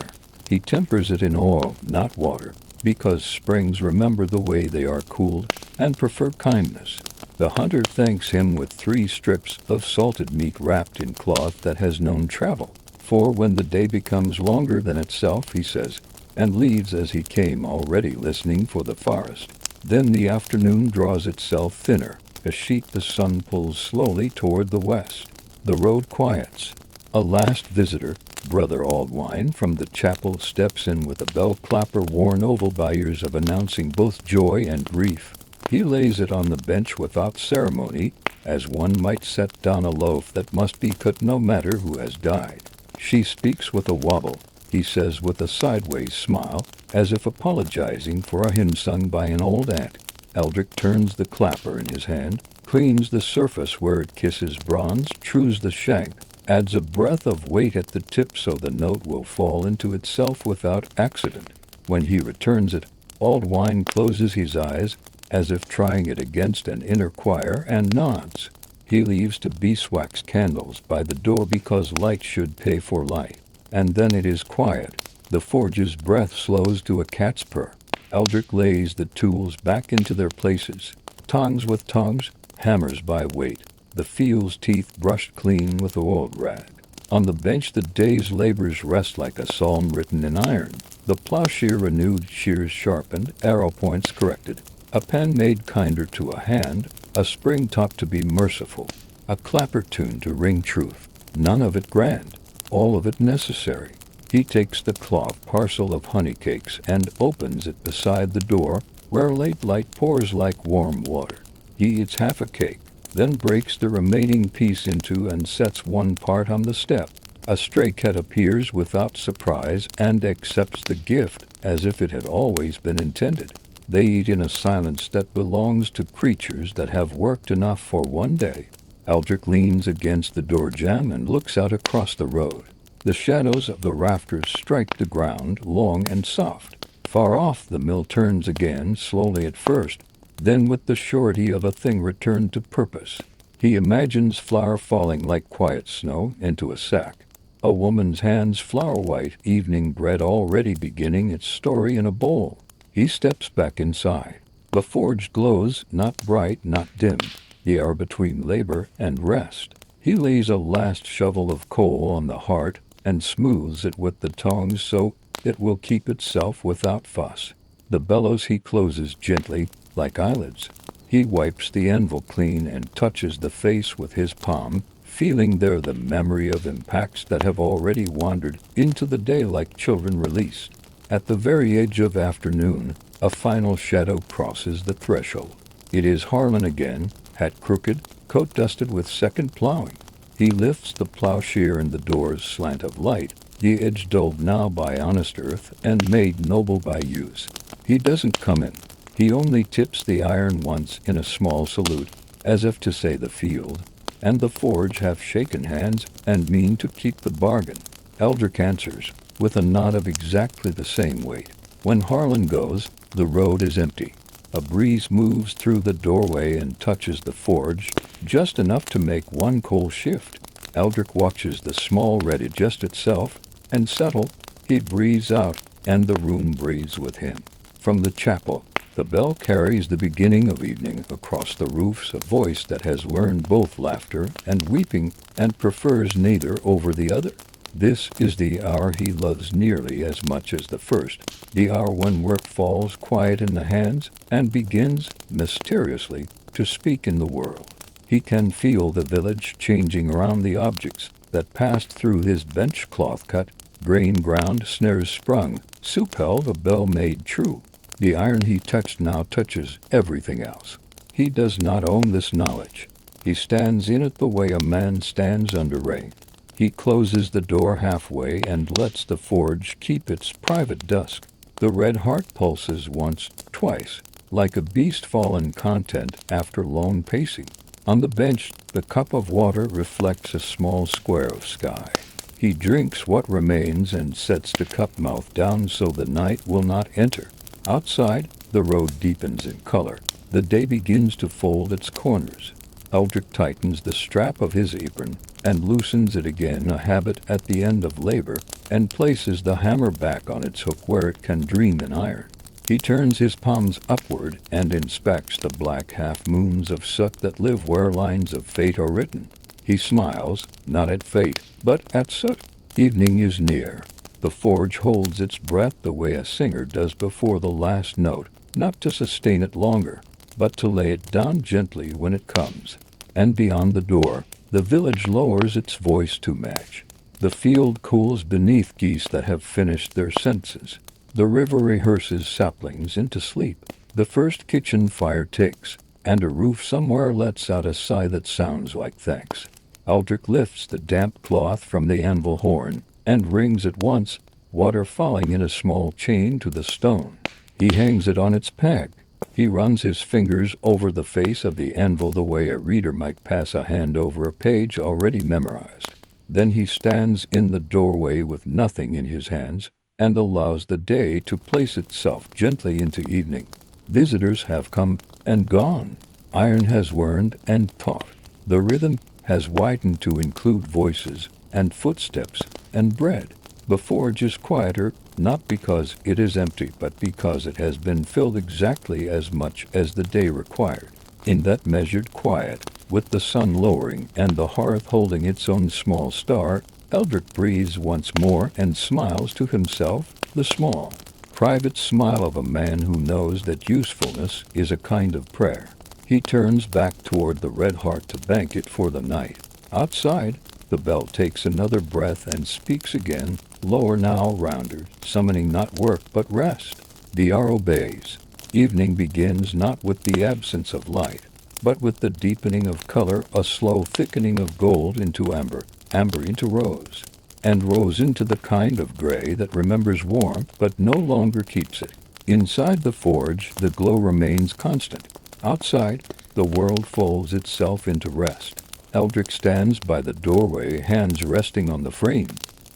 He tempers it in oil, not water, because springs remember the way they are cooled and prefer kindness. The hunter thanks him with 3 strips of salted meat wrapped in cloth that has known travel. For when the day becomes longer than itself, he says, and leaves as he came, already listening for the forest. Then the afternoon draws itself thinner. A sheet the sun pulls slowly toward the west. The road quiets. A last visitor, Brother Aldwine from the chapel, steps in with a bell clapper worn oval by years of announcing both joy and grief. He lays it on the bench without ceremony, as one might set down a loaf that must be cut no matter who has died. She speaks with a wobble. He says with a sideways smile, as if apologizing for a hymn sung by an old aunt. Eldrick turns the clapper in his hand, cleans the surface where it kisses bronze, trues the shank, adds a breath of weight at the tip so the note will fall into itself without accident. When he returns it, Aldwine closes his eyes, as if trying it against an inner choir, and nods. He leaves to beeswax candles by the door because light should pay for light. And then it is quiet. The forge's breath slows to a cat's purr. Eldrick lays the tools back into their places. Tongs with tongs, hammers by weight, the feel's teeth brushed clean with oiled rag. On the bench the day's labors rest like a psalm written in iron. The plowshare renewed, shears sharpened, arrow points corrected. A pen made kinder to a hand, a spring taught to be merciful, a clapper tuned to ring truth. None of it grand, all of it necessary. He takes the cloth parcel of honey cakes and opens it beside the door, where late light pours like warm water. He eats half a cake, then breaks the remaining piece into and sets one part on the step. A stray cat appears without surprise and accepts the gift as if it had always been intended. They eat in a silence that belongs to creatures that have worked enough for one day. Eldrick leans against the door jamb and looks out across the road. The shadows of the rafters strike the ground, long and soft. Far off the mill turns again, slowly at first, then with the surety of a thing returned to purpose. He imagines flour falling like quiet snow into a sack. A woman's hands flour white, evening bread already beginning its story in a bowl. He steps back inside. The forge glows, not bright, not dim. The hour between labor and rest. He lays a last shovel of coal on the hearth and smooths it with the tongs so it will keep itself without fuss. The bellows he closes gently, like eyelids. He wipes the anvil clean and touches the face with his palm, feeling there the memory of impacts that have already wandered into the day like children released. At the very edge of afternoon, a final shadow crosses the threshold. It is Harlan again, hat crooked, coat dusted with second plowing. He lifts the plowshare in the door's slant of light, the edge dulled now by honest earth and made noble by use. He doesn't come in. He only tips the iron once in a small salute, as if to say the field and the forge have shaken hands and mean to keep the bargain. Eldrick answers, with a nod of exactly the same weight. When Harlan goes, the road is empty. A breeze moves through the doorway and touches the forge, just enough to make one coal shift. Eldrick watches the small red adjust itself, and settle. He breathes out, and the room breathes with him. From the chapel, the bell carries the beginning of evening across the roofs, a voice that has learned both laughter and weeping and prefers neither over the other. This is the hour he loves nearly as much as the first, the hour when work falls quiet in the hands and begins, mysteriously, to speak in the world. He can feel the village changing around the objects that passed through his bench, cloth cut, grain ground, snares sprung, soup held, a bell made true. The iron he touched now touches everything else. He does not own this knowledge. He stands in it the way a man stands under rain. He closes the door halfway and lets the forge keep its private dusk. The red heart pulses once, twice, like a beast fallen content after lone pacing. On the bench, the cup of water reflects a small square of sky. He drinks what remains and sets the cup mouth down so the night will not enter. Outside, the road deepens in color. The day begins to fold its corners. Eldrick tightens the strap of his apron, and loosens it again, a habit at the end of labor, and places the hammer back on its hook where it can dream in iron. He turns his palms upward and inspects the black half-moons of soot that live where lines of fate are written. He smiles, not at fate, but at soot. Evening is near. The forge holds its breath the way a singer does before the last note, not to sustain it longer, but to lay it down gently when it comes. And beyond the door, the village lowers its voice to match. The field cools beneath geese that have finished their sentences. The river rehearses saplings into sleep. The first kitchen fire ticks, and a roof somewhere lets out a sigh that sounds like thanks. Aldrich lifts the damp cloth from the anvil horn and rings it once, water falling in a small chain to the stone. He hangs it on its peg. He runs his fingers over the face of the anvil the way a reader might pass a hand over a page already memorized. Then he stands in the doorway with nothing in his hands and allows the day to place itself gently into evening. Visitors have come and gone. Iron has learned and taught. The rhythm has widened to include voices and footsteps and bread. The forge is quieter, not because it is empty, but because it has been filled exactly as much as the day required. In that measured quiet, with the sun lowering and the hearth holding its own small star, Eldrick breathes once more and smiles to himself, the small, private smile of a man who knows that usefulness is a kind of prayer. He turns back toward the red heart to bank it for the night. Outside, the bell takes another breath and speaks again, lower now, rounder, summoning not work but rest. The hour obeys. Evening begins not with the absence of light, but with the deepening of color, a slow thickening of gold into amber, amber into rose, and rose into the kind of gray that remembers warmth but no longer keeps it. Inside the forge, the glow remains constant. Outside, the world folds itself into rest. Eldrick stands by the doorway, hands resting on the frame.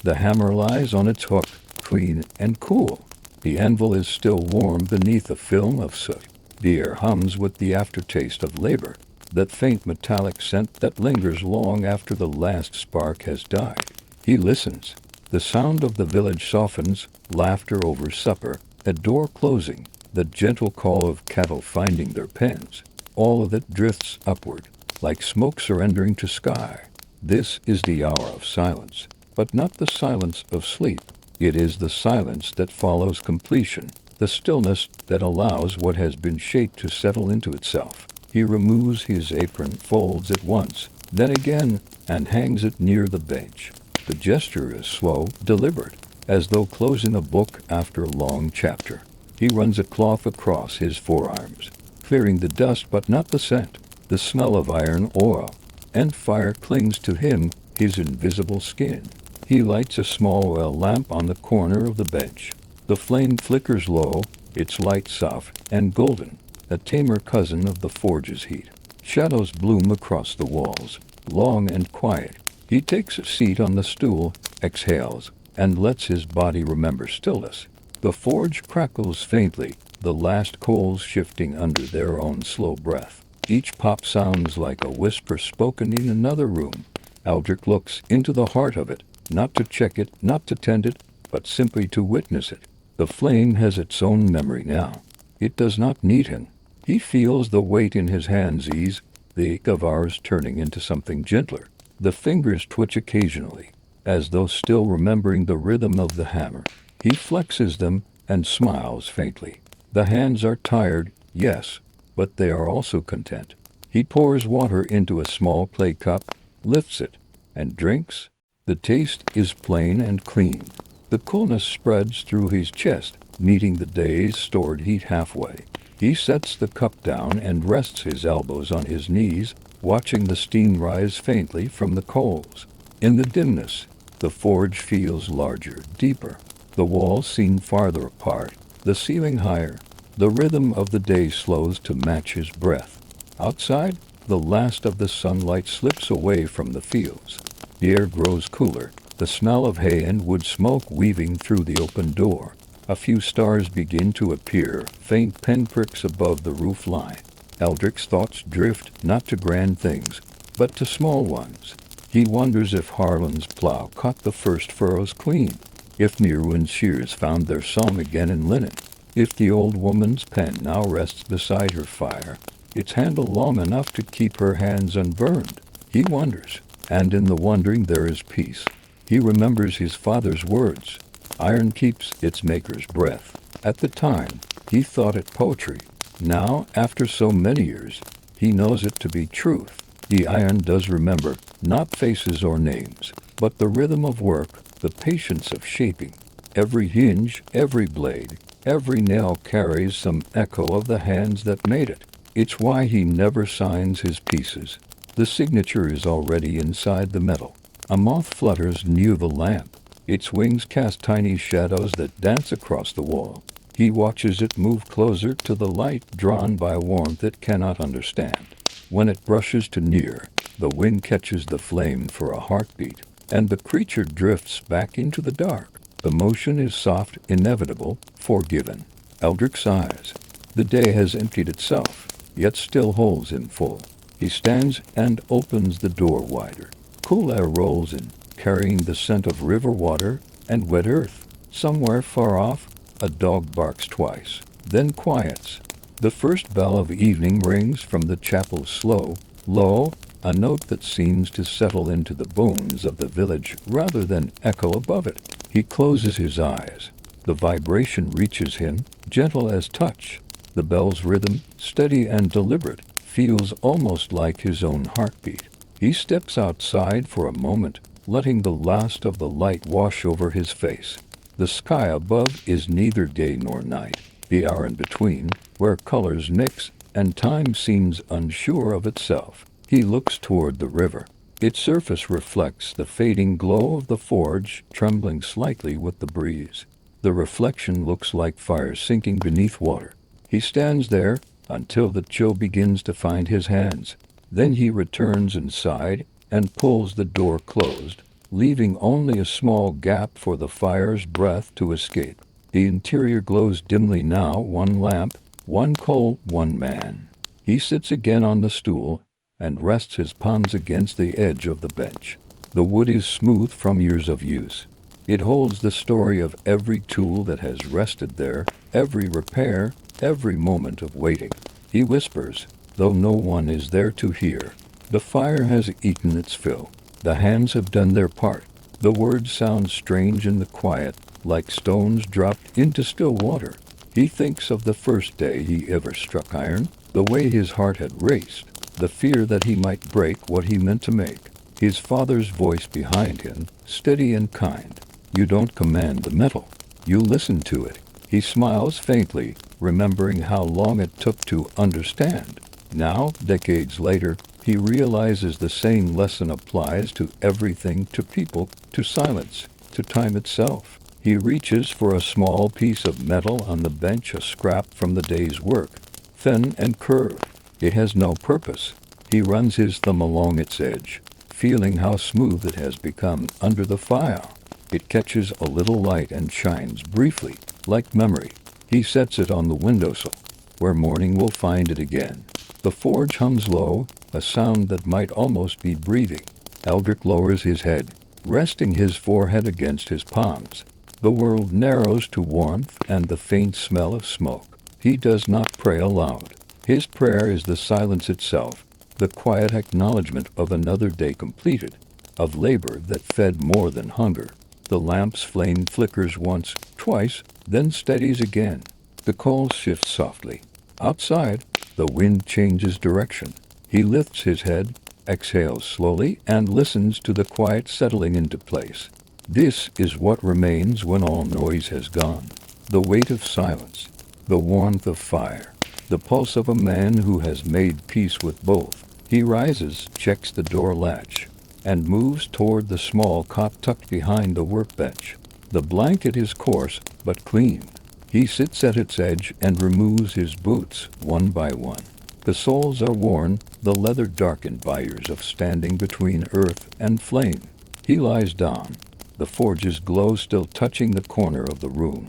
The hammer lies on its hook, clean and cool. The anvil is still warm beneath a film of soot. The air hums with the aftertaste of labor, that faint metallic scent that lingers long after the last spark has died. He listens. The sound of the village softens, laughter over supper, a door closing, the gentle call of cattle finding their pens. All of it drifts upward, like smoke surrendering to sky. This is the hour of silence, but not the silence of sleep. It is the silence that follows completion, the stillness that allows what has been shaped to settle into itself. He removes his apron, folds it once, then again, and hangs it near the bench. The gesture is slow, deliberate, as though closing a book after a long chapter. He runs a cloth across his forearms, clearing the dust but not the scent. The smell of iron, oil, and fire clings to him, his invisible skin. He lights a small oil lamp on the corner of the bench. The flame flickers low, its light soft and golden, a tamer cousin of the forge's heat. Shadows bloom across the walls, long and quiet. He takes a seat on the stool, exhales, and lets his body remember stillness. The forge crackles faintly, the last coals shifting under their own slow breath. Each pop sounds like a whisper spoken in another room. Eldrick looks into the heart of it, not to check it, not to tend it, but simply to witness it. The flame has its own memory now. It does not need him. He feels the weight in his hands ease, the ache of hours turning into something gentler. The fingers twitch occasionally, as though still remembering the rhythm of the hammer. He flexes them and smiles faintly. The hands are tired, yes, but they are also content. He pours water into a small clay cup, lifts it, and drinks. The taste is plain and clean. The coolness spreads through his chest, meeting the day's stored heat halfway. He sets the cup down and rests his elbows on his knees, watching the steam rise faintly from the coals. In the dimness, the forge feels larger, deeper. The walls seem farther apart, the ceiling higher. The rhythm of the day slows to match his breath. Outside, the last of the sunlight slips away from the fields. The air grows cooler, the smell of hay and wood smoke weaving through the open door. A few stars begin to appear, faint pinpricks above the roof line. Eldrick's thoughts drift not to grand things, but to small ones. He wonders if Harlan's plow caught the first furrows clean, if Mirwin's shears found their song again in linen, if the old woman's pen now rests beside her fire, its handle long enough to keep her hands unburned. He wonders, and in the wondering there is peace. He remembers his father's words, "Iron keeps its maker's breath." At the time, he thought it poetry. Now, after so many years, he knows it to be truth. The iron does remember, not faces or names, but the rhythm of work, the patience of shaping. Every hinge, every blade, every nail carries some echo of the hands that made it. It's why he never signs his pieces. The signature is already inside the metal. A moth flutters near the lamp. Its wings cast tiny shadows that dance across the wall. He watches it move closer to the light, drawn by a warmth it cannot understand. When it brushes too near, the wind catches the flame for a heartbeat, and the creature drifts back into the dark. The motion is soft, inevitable, forgiven. Eldrick sighs. The day has emptied itself, yet still holds him full. He stands and opens the door wider. Cool air rolls in, carrying the scent of river water and wet earth. Somewhere far off, a dog barks twice, then quiets. The first bell of evening rings from the chapel's slow, low, a note that seems to settle into the bones of the village rather than echo above it. He closes his eyes. The vibration reaches him, gentle as touch. The bell's rhythm, steady and deliberate, feels almost like his own heartbeat. He steps outside for a moment, letting the last of the light wash over his face. The sky above is neither day nor night. The hour in between, where colors mix and time seems unsure of itself. He looks toward the river. Its surface reflects the fading glow of the forge, trembling slightly with the breeze. The reflection looks like fire sinking beneath water. He stands there until the chill begins to find his hands. Then he returns inside and pulls the door closed, leaving only a small gap for the fire's breath to escape. The interior glows dimly now, one lamp, one coal, one man. He sits again on the stool and rests his palms against the edge of the bench. The wood is smooth from years of use. It holds the story of every tool that has rested there, every repair, every moment of waiting. He whispers, though no one is there to hear. The fire has eaten its fill. The hands have done their part. The words sound strange in the quiet, like stones dropped into still water. He thinks of the first day he ever struck iron, the way his heart had raced, the fear that he might break what he meant to make. His father's voice behind him, steady and kind. You don't command the metal. You listen to it. He smiles faintly, remembering how long it took to understand. Now, decades later, he realizes the same lesson applies to everything, to people, to silence, to time itself. He reaches for a small piece of metal on the bench, a scrap from the day's work, thin and curved. It has no purpose. He runs his thumb along its edge, feeling how smooth it has become under the fire. It catches a little light and shines briefly, like memory. He sets it on the windowsill, where morning will find it again. The forge hums low, a sound that might almost be breathing. Eldrick lowers his head, resting his forehead against his palms. The world narrows to warmth and the faint smell of smoke. He does not pray aloud. His prayer is the silence itself, the quiet acknowledgement of another day completed, of labor that fed more than hunger. The lamp's flame flickers once, twice, then steadies again. The coals shift softly. Outside, the wind changes direction. He lifts his head, exhales slowly, and listens to the quiet settling into place. This is what remains when all noise has gone. The weight of silence, the warmth of fire, the pulse of a man who has made peace with both. He rises, checks the door latch, and moves toward the small cot tucked behind the workbench. The blanket is coarse, but clean. He sits at its edge and removes his boots, one by one. The soles are worn, the leather darkened by years of standing between earth and flame. He lies down, the forge's glow still touching the corner of the room.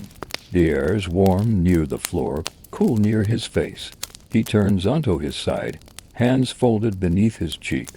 The air is warm near the floor, cool near his face. He turns onto his side, hands folded beneath his cheek,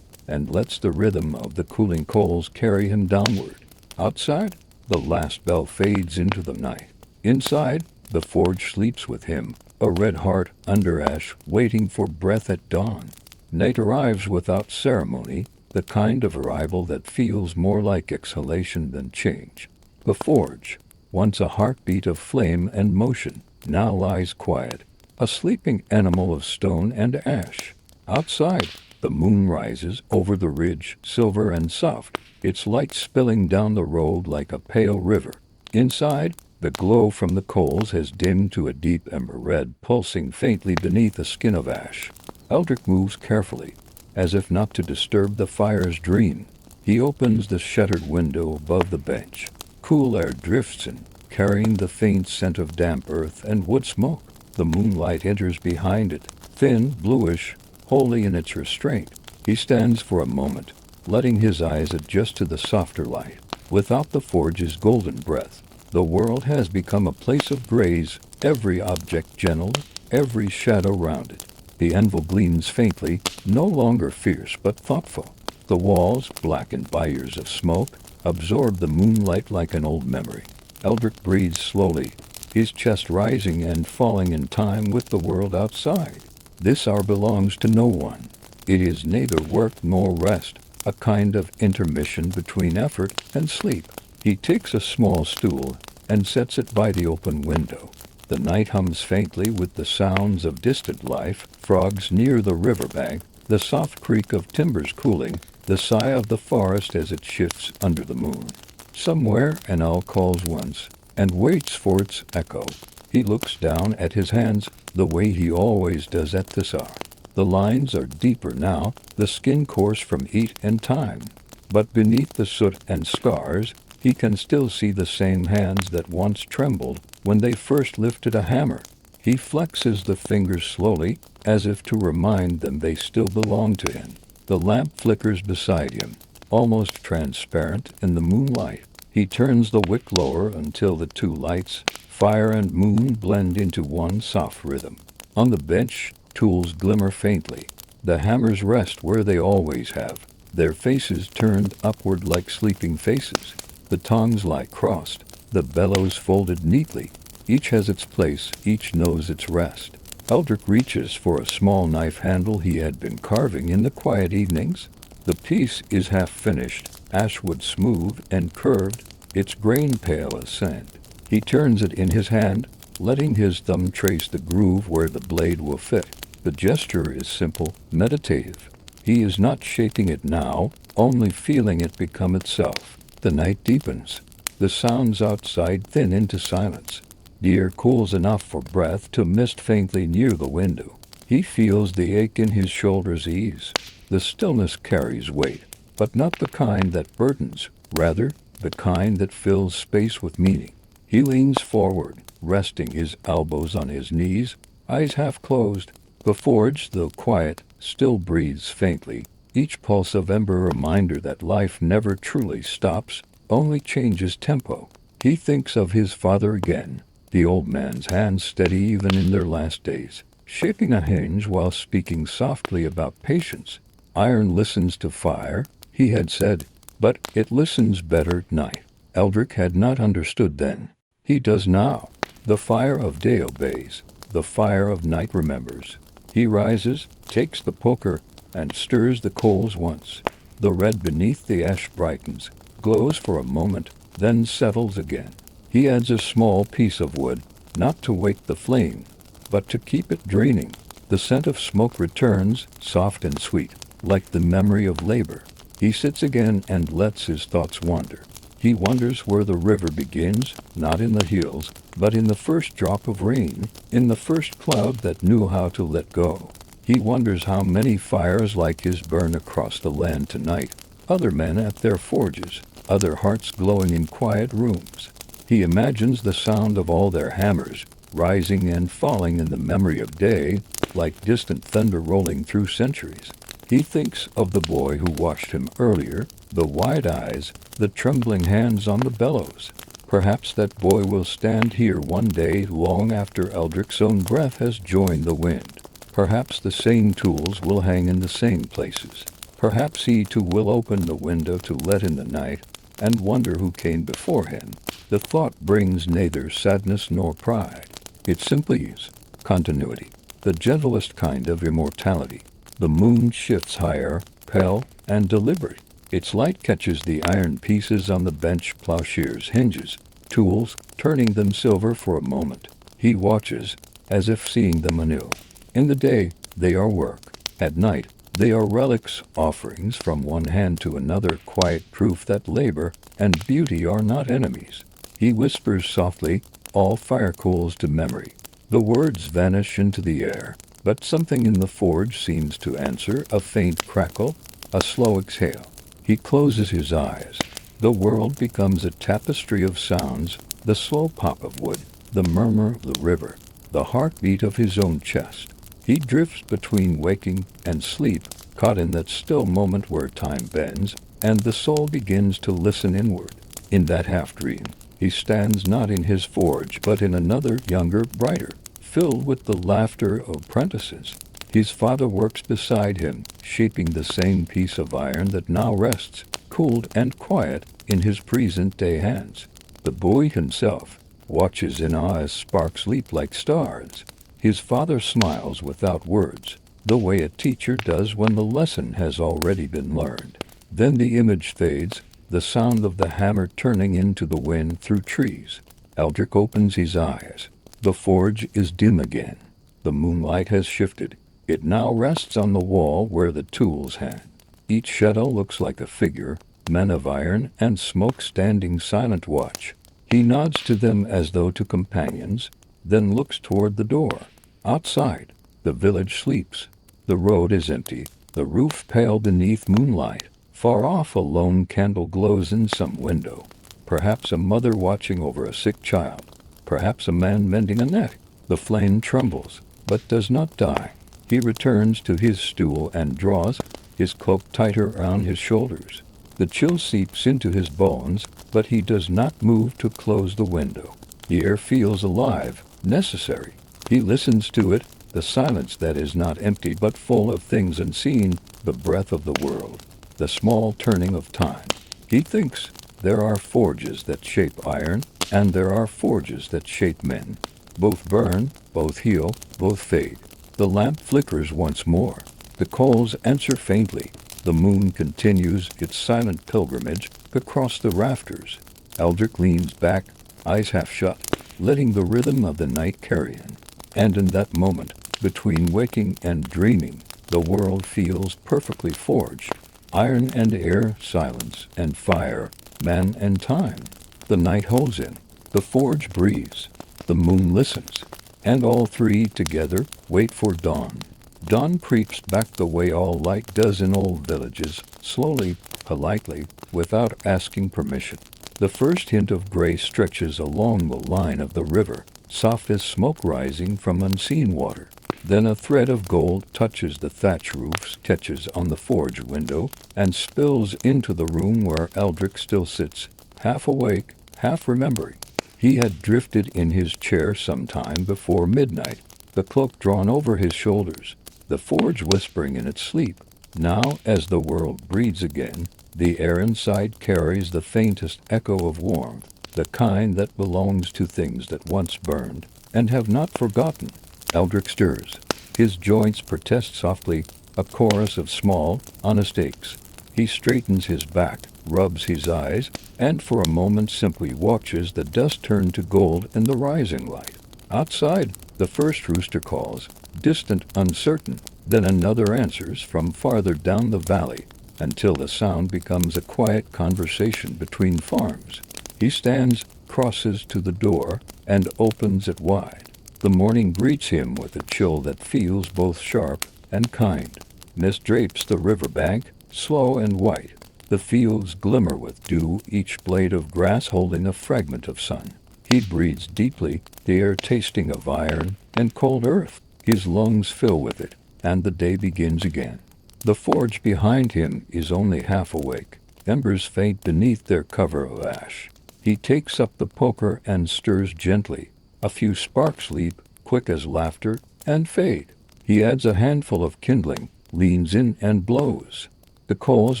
and lets the rhythm of the cooling coals carry him downward. Outside, the last bell fades into the night. Inside, the forge sleeps with him, a red heart under ash waiting for breath at dawn. Night arrives without ceremony, the kind of arrival that feels more like exhalation than change. The forge, once a heartbeat of flame and motion, now lies quiet, a sleeping animal of stone and ash. Outside, the moon rises over the ridge, silver and soft, its light spilling down the road like a pale river. Inside, the glow from the coals has dimmed to a deep ember red pulsing faintly beneath a skin of ash. Eldrick moves carefully, as if not to disturb the fire's dream. He opens the shuttered window above the bench. Cool air drifts in, carrying the faint scent of damp earth and wood smoke. The moonlight enters behind it, thin, bluish, wholly in its restraint. He stands for a moment, letting his eyes adjust to the softer light. Without the forge's golden breath, the world has become a place of grays, every object gentle, every shadow rounded. The anvil gleams faintly, no longer fierce but thoughtful. The walls, blackened by years of smoke, absorb the moonlight like an old memory. Eldrick breathes slowly, his chest rising and falling in time with the world outside. This hour belongs to no one. It is neither work nor rest, a kind of intermission between effort and sleep. He takes a small stool and sets it by the open window. The night hums faintly with the sounds of distant life, frogs near the riverbank, the soft creak of timbers cooling, the sigh of the forest as it shifts under the moon. Somewhere an owl calls once, and waits for its echo. He looks down at his hands, the way he always does at this hour. The lines are deeper now, the skin coarse from heat and time. But beneath the soot and scars, he can still see the same hands that once trembled when they first lifted a hammer. He flexes the fingers slowly, as if to remind them they still belong to him. The lamp flickers beside him, almost transparent in the moonlight. He turns the wick lower until the two lights, fire and moon, blend into one soft rhythm. On the bench, tools glimmer faintly. The hammers rest where they always have, their faces turned upward like sleeping faces. The tongs lie crossed, the bellows folded neatly. Each has its place, each knows its rest. Eldrick reaches for a small knife handle he had been carving in the quiet evenings. The piece is half finished, ashwood smooth and curved, its grain pale as sand. He turns it in his hand, letting his thumb trace the groove where the blade will fit. The gesture is simple, meditative. He is not shaping it now, only feeling it become itself. The night deepens. The sounds outside thin into silence. The air cools enough for breath to mist faintly near the window. He feels the ache in his shoulders ease. The stillness carries weight, but not the kind that burdens, rather the kind that fills space with meaning. He leans forward, resting his elbows on his knees, eyes half closed. The forge, though quiet, still breathes faintly, each pulse of ember a reminder that life never truly stops, only changes tempo. He thinks of his father again, the old man's hands steady even in their last days, shaping a hinge while speaking softly about patience. Iron listens to fire, he had said, but it listens better at night. Eldrick had not understood then. He does now. The fire of day obeys, the fire of night remembers. He rises, takes the poker, and stirs the coals once. The red beneath the ash brightens, glows for a moment, then settles again. He adds a small piece of wood, not to wake the flame, but to keep it draining. The scent of smoke returns, soft and sweet, like the memory of labor. He sits again and lets his thoughts wander. He wonders where the river begins, not in the hills, but in the first drop of rain, in the first cloud that knew how to let go. He wonders how many fires like his burn across the land tonight, other men at their forges, other hearts glowing in quiet rooms. He imagines the sound of all their hammers, rising and falling in the memory of day, like distant thunder rolling through centuries. He thinks of the boy who watched him earlier, the wide eyes, the trembling hands on the bellows. Perhaps that boy will stand here one day long after Eldrick's own breath has joined the wind. Perhaps the same tools will hang in the same places. Perhaps he too will open the window to let in the night, and wonder who came before him. The thought brings neither sadness nor pride. It simply is continuity, the gentlest kind of immortality. The moon shifts higher, pale, and deliberate. Its light catches the iron pieces on the bench, plowshares, hinges, tools, turning them silver for a moment. He watches, as if seeing them anew. In the day, they are work. At night, they are relics, offerings from one hand to another, quiet proof that labor and beauty are not enemies. He whispers softly, all fire cools to memory. The words vanish into the air, but something in the forge seems to answer, a faint crackle, a slow exhale. He closes his eyes. The world becomes a tapestry of sounds, the slow pop of wood, the murmur of the river, the heartbeat of his own chest. He drifts between waking and sleep, caught in that still moment where time bends, and the soul begins to listen inward. In that half-dream, he stands not in his forge but in another, younger, brighter, filled with the laughter of apprentices. His father works beside him, shaping the same piece of iron that now rests, cooled and quiet, in his present-day hands. The boy himself watches in awe as sparks leap like stars. His father smiles without words, the way a teacher does when the lesson has already been learned. Then the image fades, the sound of the hammer turning into the wind through trees. Eldrick opens his eyes. The forge is dim again. The moonlight has shifted. It now rests on the wall where the tools hang. Each shadow looks like a figure, men of iron and smoke standing silent watch. He nods to them as though to companions, then looks toward the door. Outside, the village sleeps. The road is empty, the roof pale beneath moonlight. Far off a lone candle glows in some window. Perhaps a mother watching over a sick child. Perhaps a man mending a net. The flame trembles, but does not die. He returns to his stool and draws his cloak tighter around his shoulders. The chill seeps into his bones, but he does not move to close the window. The air feels alive, necessary. He listens to it, the silence that is not empty but full of things unseen, the breath of the world, the small turning of time. He thinks, there are forges that shape iron, and there are forges that shape men. Both burn, both heal, both fade. The lamp flickers once more. The coals answer faintly. The moon continues its silent pilgrimage across the rafters. Eldrick leans back, eyes half shut, letting the rhythm of the night carry him. And in that moment, between waking and dreaming, the world feels perfectly forged. Iron and air, silence and fire, man and time. The night holds him. The forge breathes. The moon listens. And all three together wait for dawn. Dawn creeps back the way all light does in old villages, slowly, politely, without asking permission. The first hint of gray stretches along the line of the river, soft as smoke rising from unseen water. Then a thread of gold touches the thatch roofs, catches on the forge window, and spills into the room where Eldrick still sits, half awake, half remembering. He had drifted in his chair some time before midnight, the cloak drawn over his shoulders, the forge whispering in its sleep. Now, as the world breathes again, the air inside carries the faintest echo of warmth, the kind that belongs to things that once burned and have not forgotten. Eldrick stirs. His joints protest softly, a chorus of small, honest aches. He straightens his back, rubs his eyes, and for a moment simply watches the dust turn to gold in the rising light. Outside, the first rooster calls, distant, uncertain, then another answers from farther down the valley, until the sound becomes a quiet conversation between farms. He stands, crosses to the door, and opens it wide. The morning greets him with a chill that feels both sharp and kind. Mist drapes the riverbank, slow and white. The fields glimmer with dew, each blade of grass holding a fragment of sun. He breathes deeply, the air tasting of iron and cold earth. His lungs fill with it, and the day begins again. The forge behind him is only half awake, embers faint beneath their cover of ash. He takes up the poker and stirs gently. A few sparks leap, quick as laughter, and fade. He adds a handful of kindling, leans in and blows. The coals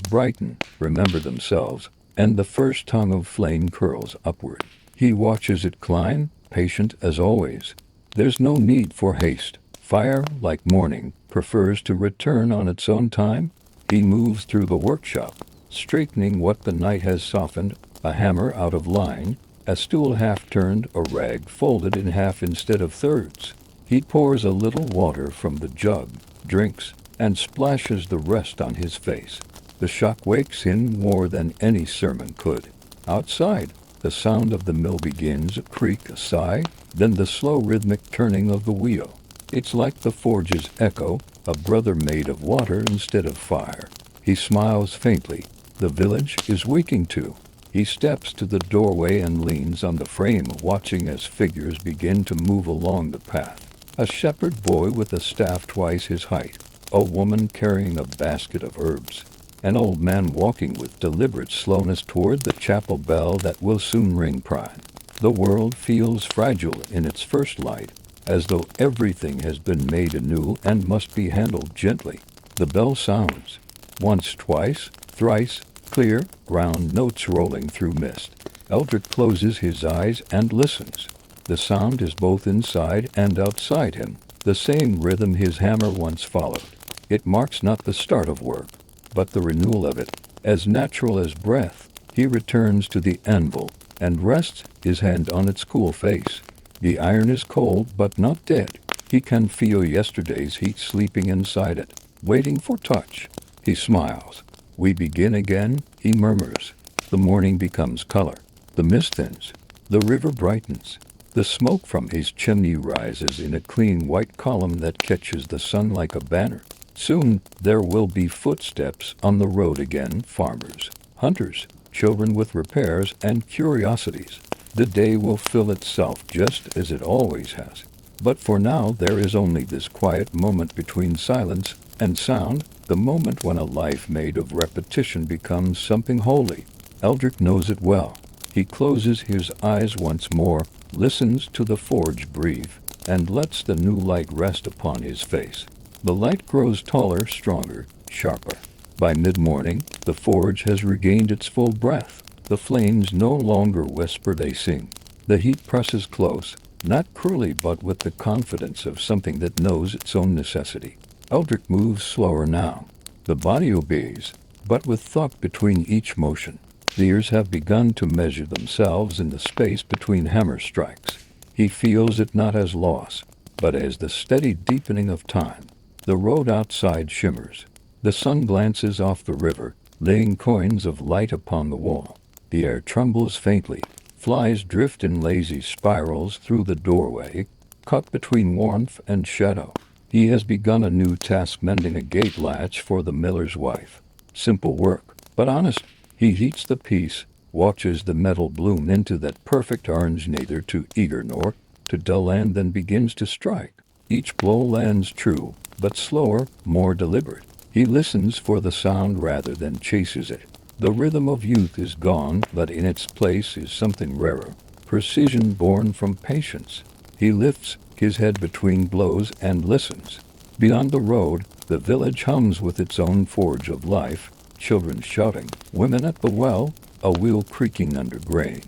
brighten, remember themselves, and the first tongue of flame curls upward. He watches it climb, patient as always. There's no need for haste. Fire, like morning, prefers to return on its own time. He moves through the workshop, straightening what the night has softened, a hammer out of line, a stool half-turned, a rag folded in half instead of thirds. He pours a little water from the jug, drinks, and splashes the rest on his face. The shock wakes him more than any sermon could. Outside, the sound of the mill begins, a creak, a sigh, then the slow rhythmic turning of the wheel. It's like the forge's echo, a brother made of water instead of fire. He smiles faintly. The village is waking too. He steps to the doorway and leans on the frame, watching as figures begin to move along the path. A shepherd boy with a staff twice his height, a woman carrying a basket of herbs, an old man walking with deliberate slowness toward the chapel bell that will soon ring prime. The world feels fragile in its first light, as though everything has been made anew and must be handled gently. The bell sounds. Once, twice, thrice, clear, round notes rolling through mist. Eldrick closes his eyes and listens. The sound is both inside and outside him, the same rhythm his hammer once followed. It marks not the start of work, but the renewal of it. As natural as breath, he returns to the anvil and rests his hand on its cool face. The iron is cold but not dead. He can feel yesterday's heat sleeping inside it, waiting for touch. He smiles. We begin again, he murmurs. The morning becomes color. The mist thins. The river brightens. The smoke from his chimney rises in a clean white column that catches the sun like a banner. Soon there will be footsteps on the road again, farmers, hunters, children with repairs and curiosities. The day will fill itself just as it always has. But for now there is only this quiet moment between silence and sound, the moment when a life made of repetition becomes something holy. Eldrick knows it well. He closes his eyes once more, listens to the forge breathe, and lets the new light rest upon his face. The light grows taller, stronger, sharper. By mid-morning, the forge has regained its full breath. The flames no longer whisper, they sing. The heat presses close, not cruelly but with the confidence of something that knows its own necessity. Eldrick moves slower now. The body obeys, but with thought between each motion. The ears have begun to measure themselves in the space between hammer strikes. He feels it not as loss, but as the steady deepening of time. The road outside shimmers. The sun glances off the river, laying coins of light upon the wall. The air trembles faintly. Flies drift in lazy spirals through the doorway, caught between warmth and shadow. He has begun a new task, mending a gate latch for the miller's wife. Simple work, but honest. He heats the piece, watches the metal bloom into that perfect orange, neither too eager nor too dull, and then begins to strike. Each blow lands true, but slower, more deliberate. He listens for the sound rather than chases it. The rhythm of youth is gone, but in its place is something rarer, precision born from patience. He lifts his head between blows and listens. Beyond the road, the village hums with its own forge of life, children shouting, women at the well, a wheel creaking under grain.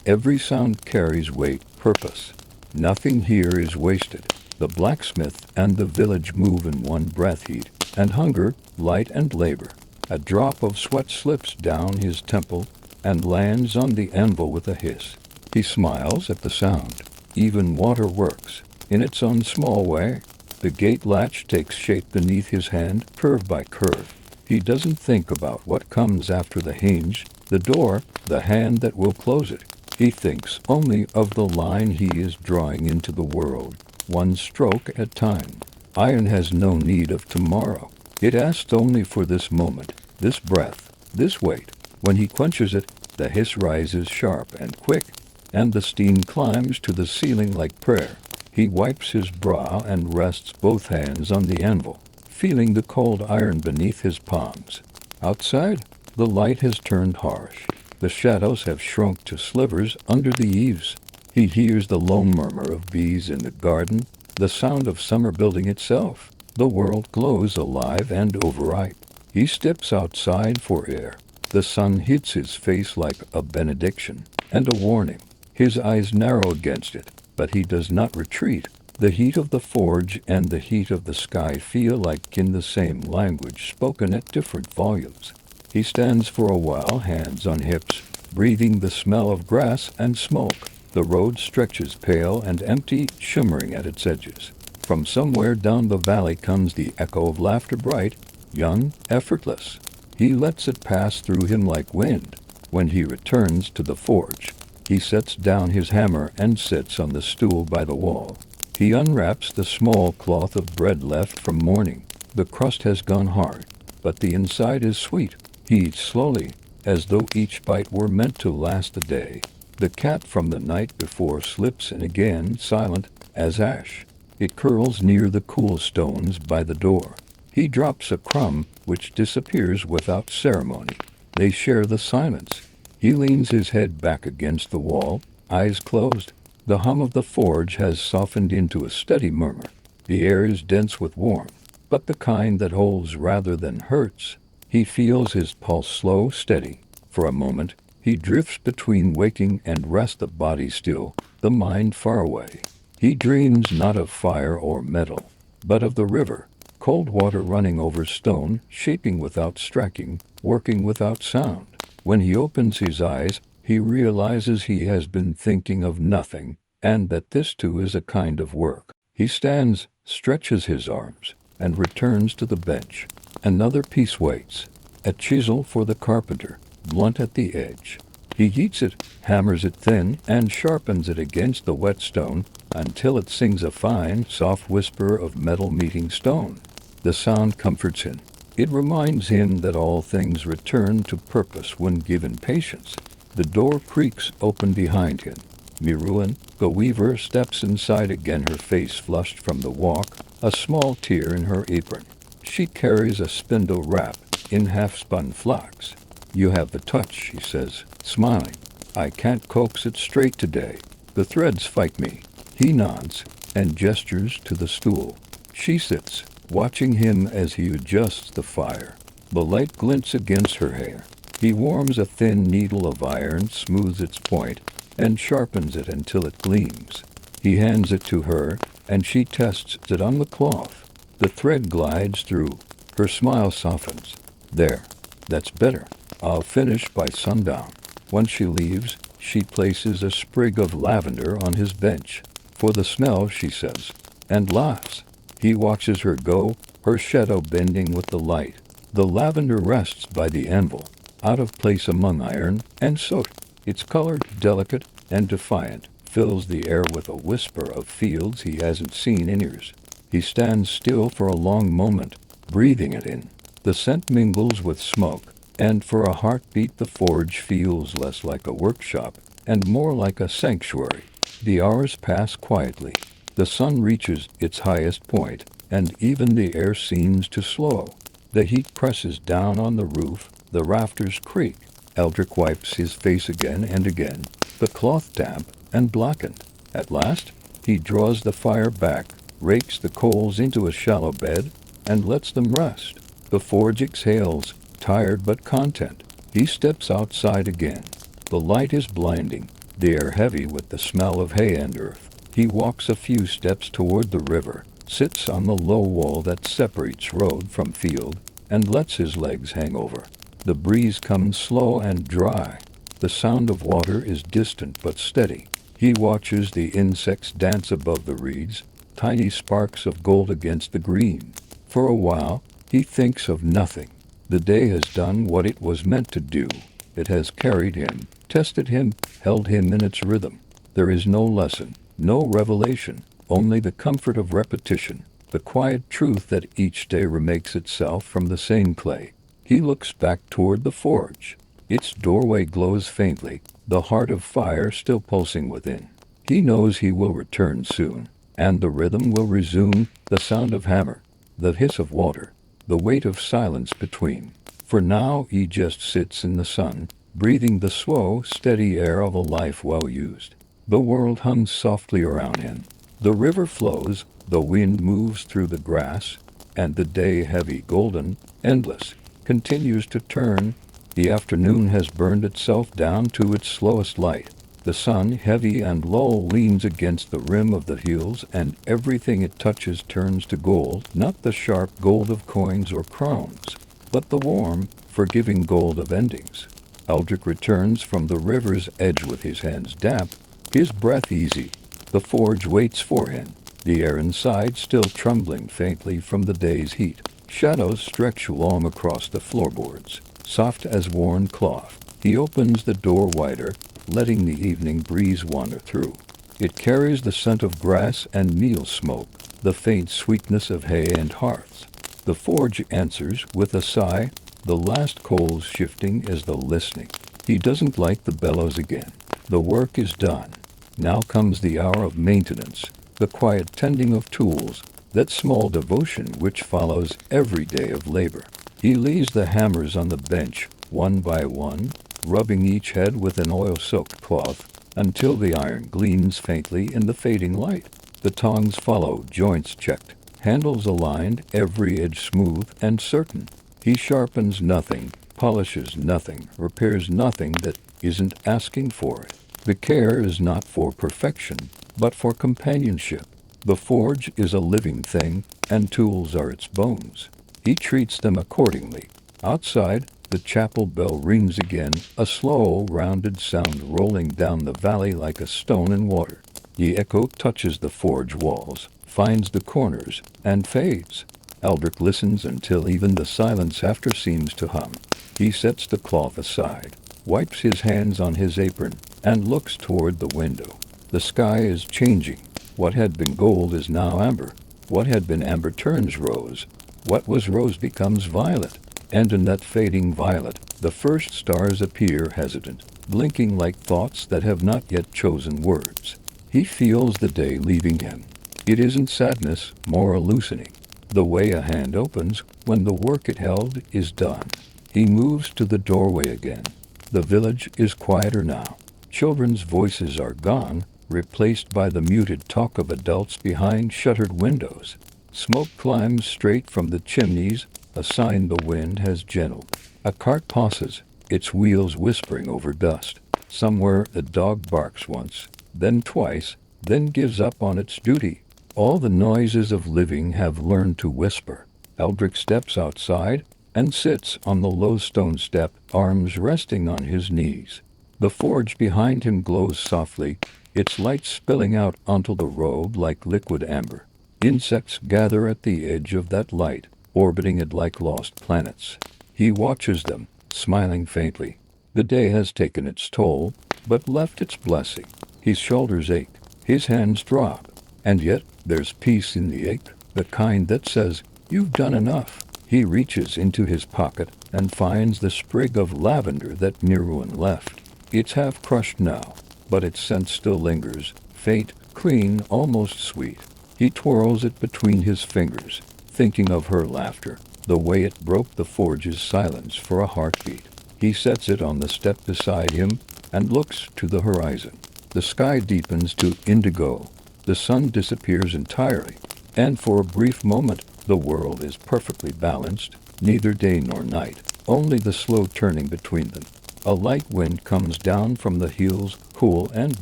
Every sound carries weight, purpose. Nothing here is wasted. The blacksmith and the village move in one breath, heat and hunger, light and labor. A drop of sweat slips down his temple and lands on the anvil with a hiss. He smiles at the sound. Even water works, in its own small way. The gate latch takes shape beneath his hand, curve by curve. He doesn't think about what comes after the hinge, the door, the hand that will close it. He thinks only of the line he is drawing into the world, one stroke at a time. Iron has no need of tomorrow. It asks only for this moment, this breath, this weight. When he quenches it, the hiss rises sharp and quick, and the steam climbs to the ceiling like prayer. He wipes his brow and rests both hands on the anvil, feeling the cold iron beneath his palms. Outside, the light has turned harsh. The shadows have shrunk to slivers under the eaves. He hears the lone murmur of bees in the garden, the sound of summer building itself. The world glows alive and overripe. He steps outside for air. The sun hits his face like a benediction and a warning. His eyes narrow against it, but he does not retreat. The heat of the forge and the heat of the sky feel like in the same language spoken at different volumes. He stands for a while, hands on hips, breathing the smell of grass and smoke. The road stretches pale and empty, shimmering at its edges. From somewhere down the valley comes the echo of laughter, bright, young, effortless. He lets it pass through him like wind. When he returns to the forge, he sets down his hammer and sits on the stool by the wall. He unwraps the small cloth of bread left from morning. The crust has gone hard, but the inside is sweet. He eats slowly, as though each bite were meant to last a day. The cat from the night before slips in again, silent as ash. It curls near the cool stones by the door. He drops a crumb, which disappears without ceremony. They share the silence. He leans his head back against the wall, eyes closed. The hum of the forge has softened into a steady murmur. The air is dense with warmth, but the kind that holds rather than hurts. He feels his pulse slow, steady. For a moment, he drifts between waking and rest, the body still, the mind far away. He dreams not of fire or metal, but of the river, cold water running over stone, shaping without striking, working without sound. When he opens his eyes, he realizes he has been thinking of nothing, and that this too is a kind of work. He stands, stretches his arms, and returns to the bench. Another piece waits, a chisel for the carpenter, blunt at the edge. He heats it, hammers it thin, and sharpens it against the wet stone until it sings a fine, soft whisper of metal meeting stone. The sound comforts him. It reminds him that all things return to purpose when given patience. The door creaks open behind him. Miruan, the weaver, steps inside again, her face flushed from the walk, a small tear in her apron. She carries a spindle wrapped in half-spun flax. "You have the touch," she says, smiling. "I can't coax it straight today. The threads fight me." He nods and gestures to the stool. She sits, watching him as he adjusts the fire. The light glints against her hair. He warms a thin needle of iron, smooths its point, and sharpens it until it gleams. He hands it to her, and she tests it on the cloth. The thread glides through. Her smile softens. "There. That's better. I'll finish by sundown." When she leaves, she places a sprig of lavender on his bench. "For the smell," she says, and laughs. He watches her go, her shadow bending with the light. The lavender rests by the anvil, out of place among iron and soot. Its color, delicate and defiant, fills the air with a whisper of fields he hasn't seen in years. He stands still for a long moment, breathing it in. The scent mingles with smoke, and for a heartbeat the forge feels less like a workshop and more like a sanctuary. The hours pass quietly. The sun reaches its highest point, and even the air seems to slow. The heat presses down on the roof, the rafters creak. Eldrick wipes his face again and again, the cloth damp and blackened. At last, he draws the fire back, rakes the coals into a shallow bed, and lets them rest. The forge exhales, tired but content. He steps outside again. The light is blinding, the air heavy with the smell of hay and earth. He walks a few steps toward the river, sits on the low wall that separates road from field, and lets his legs hang over. The breeze comes slow and dry. The sound of water is distant but steady. He watches the insects dance above the reeds, tiny sparks of gold against the green. For a while, he thinks of nothing. The day has done what it was meant to do. It has carried him, tested him, held him in its rhythm. There is no lesson, no revelation, only the comfort of repetition, the quiet truth that each day remakes itself from the same clay. He looks back toward the forge. Its doorway glows faintly, the heart of fire still pulsing within. He knows he will return soon, and the rhythm will resume, the sound of hammer, the hiss of water, the weight of silence between. For now he just sits in the sun, breathing the slow, steady air of a life well used. The world hums softly around him. The river flows, the wind moves through the grass, and the day heavy, golden, endless. continues to turn. The afternoon has burned itself down to its slowest light. The sun, heavy and low, leans against the rim of the hills, and everything it touches turns to gold, not the sharp gold of coins or crowns, but the warm, forgiving gold of endings. Eldrick returns from the river's edge with his hands damp, his breath easy. The forge waits for him, the air inside still trembling faintly from the day's heat. Shadows stretch long across the floorboards, soft as worn cloth. He opens the door wider, letting the evening breeze wander through. It carries the scent of grass and meal smoke, the faint sweetness of hay and hearths. The forge answers with a sigh, the last coals shifting as though listening. He doesn't like the bellows again. The work is done. Now comes the hour of maintenance, the quiet tending of tools, that small devotion which follows every day of labor. He lays the hammers on the bench, one by one, rubbing each head with an oil-soaked cloth, until the iron gleams faintly in the fading light. The tongs follow, joints checked, handles aligned, every edge smooth and certain. He sharpens nothing, polishes nothing, repairs nothing that isn't asking for it. The care is not for perfection, but for companionship. The forge is a living thing, and tools are its bones. He treats them accordingly. Outside, the chapel bell rings again, a slow, rounded sound rolling down the valley like a stone in water. The echo touches the forge walls, finds the corners, and fades. Eldrick listens until even the silence after seems to hum. He sets the cloth aside, wipes his hands on his apron, and looks toward the window. The sky is changing. What had been gold is now amber. What had been amber turns rose. What was rose becomes violet. And in that fading violet, the first stars appear hesitant, blinking like thoughts that have not yet chosen words. He feels the day leaving him. It isn't sadness, more a loosening. The way a hand opens when the work it held is done. He moves to the doorway again. The village is quieter now. Children's voices are gone, replaced by the muted talk of adults behind shuttered windows. Smoke climbs straight from the chimneys, a sign the wind has gentled. A cart passes, its wheels whispering over dust. Somewhere a dog barks once, then twice, then gives up on its duty. All the noises of living have learned to whisper. Eldrick steps outside and sits on the low stone step, arms resting on his knees. The forge behind him glows softly, its light spilling out onto the road like liquid amber. Insects gather at the edge of that light, orbiting it like lost planets. He watches them, smiling faintly. The day has taken its toll, but left its blessing. His shoulders ache, his hands drop, and yet there's peace in the ache, the kind that says, "You've done enough." He reaches into his pocket and finds the sprig of lavender that Nirwan left. It's half crushed now, but its scent still lingers, faint, clean, almost sweet. He twirls it between his fingers, thinking of her laughter, the way it broke the forge's silence for a heartbeat. He sets it on the step beside him and looks to the horizon. The sky deepens to indigo. The sun disappears entirely, and for a brief moment the world is perfectly balanced, neither day nor night, only the slow turning between them. A light wind comes down from the hills, cool and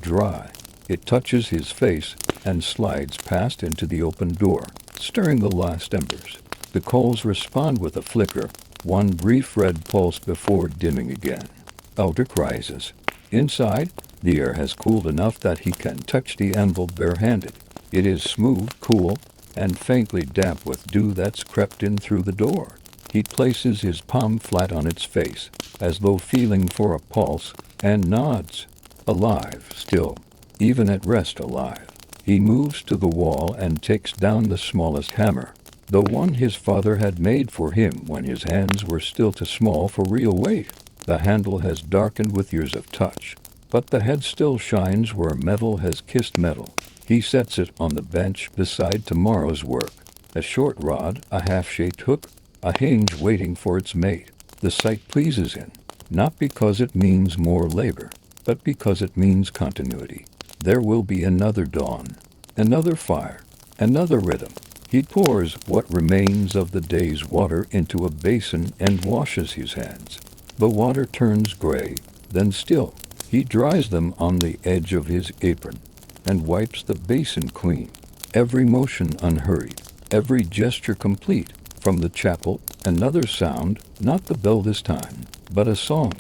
dry. It touches his face and slides past into the open door, stirring the last embers. The coals respond with a flicker, one brief red pulse before dimming again. Eldrick rises. Inside, the air has cooled enough that he can touch the anvil barehanded. It is smooth, cool, and faintly damp with dew that's crept in through the door. He places his palm flat on its face, as though feeling for a pulse, and nods. Alive, still, even at rest alive. He moves to the wall and takes down the smallest hammer, the one his father had made for him when his hands were still too small for real weight. The handle has darkened with years of touch, but the head still shines where metal has kissed metal. He sets it on the bench beside tomorrow's work. A short rod, a half-shaped hook, a hinge waiting for its mate. The sight pleases him, not because it means more labor, but because it means continuity. There will be another dawn, another fire, another rhythm. He pours what remains of the day's water into a basin and washes his hands. The water turns gray, then still. He dries them on the edge of his apron and wipes the basin clean. Every motion unhurried, every gesture complete. From the chapel, another sound, not the bell this time, but a song.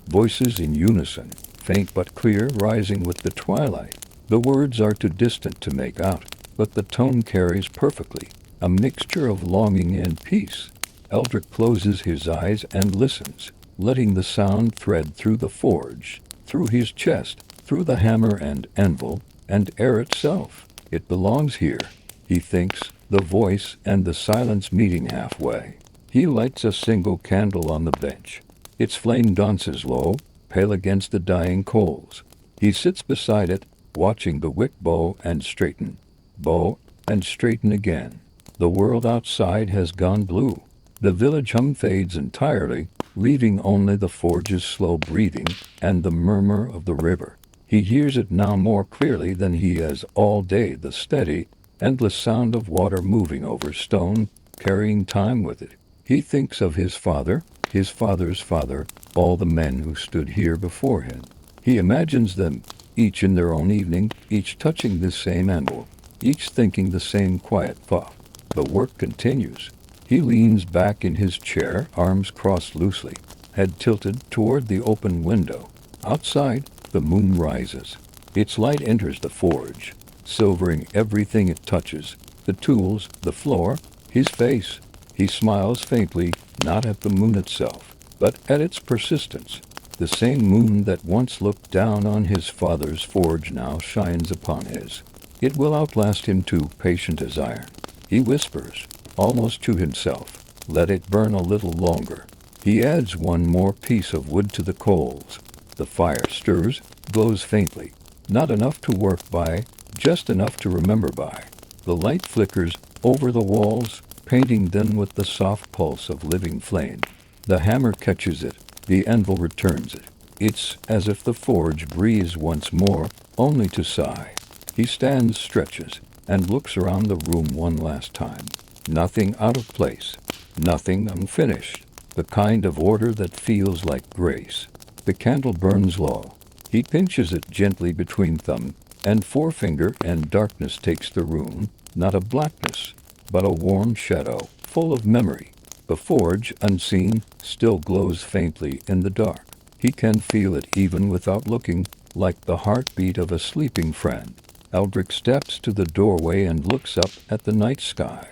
Voices in unison, faint but clear, rising with the twilight. The words are too distant to make out, but the tone carries perfectly, a mixture of longing and peace. Eldrick closes his eyes and listens, letting the sound thread through the forge, through his chest, through the hammer and anvil, and air itself. It belongs here, he thinks, the voice and the silence meeting halfway. He lights a single candle on the bench. Its flame dances low, pale against the dying coals. He sits beside it, watching the wick bow and straighten again. The world outside has gone blue. The village hum fades entirely, leaving only the forge's slow breathing and the murmur of the river. He hears it now more clearly than he has all day, the steady, endless sound of water moving over stone, carrying time with it. He thinks of his father's father, all the men who stood here before him. He imagines them, each in their own evening, each touching this same anvil, each thinking the same quiet thought. The work continues. He leans back in his chair, arms crossed loosely, head tilted toward the open window. Outside, the moon rises. Its light enters the forge, silvering everything it touches, the tools, the floor, his face. He smiles faintly, not at the moon itself, but at its persistence. The same moon that once looked down on his father's forge now shines upon his. It will outlast him too, patient as iron. He whispers, almost to himself, let it burn a little longer. He adds one more piece of wood to the coals. The fire stirs, glows faintly, not enough to work by, just enough to remember by. The light flickers over the walls, painting them with the soft pulse of living flame. The hammer catches it, the anvil returns it. It's as if the forge breathes once more, only to sigh. He stands, stretches, and looks around the room one last time. Nothing out of place, nothing unfinished, the kind of order that feels like grace. The candle burns low. He pinches it gently between thumb and forefinger, and darkness takes the room, not a blackness, but a warm shadow, full of memory. The forge, unseen, still glows faintly in the dark. He can feel it even without looking, like the heartbeat of a sleeping friend. Eldrick steps to the doorway and looks up at the night sky.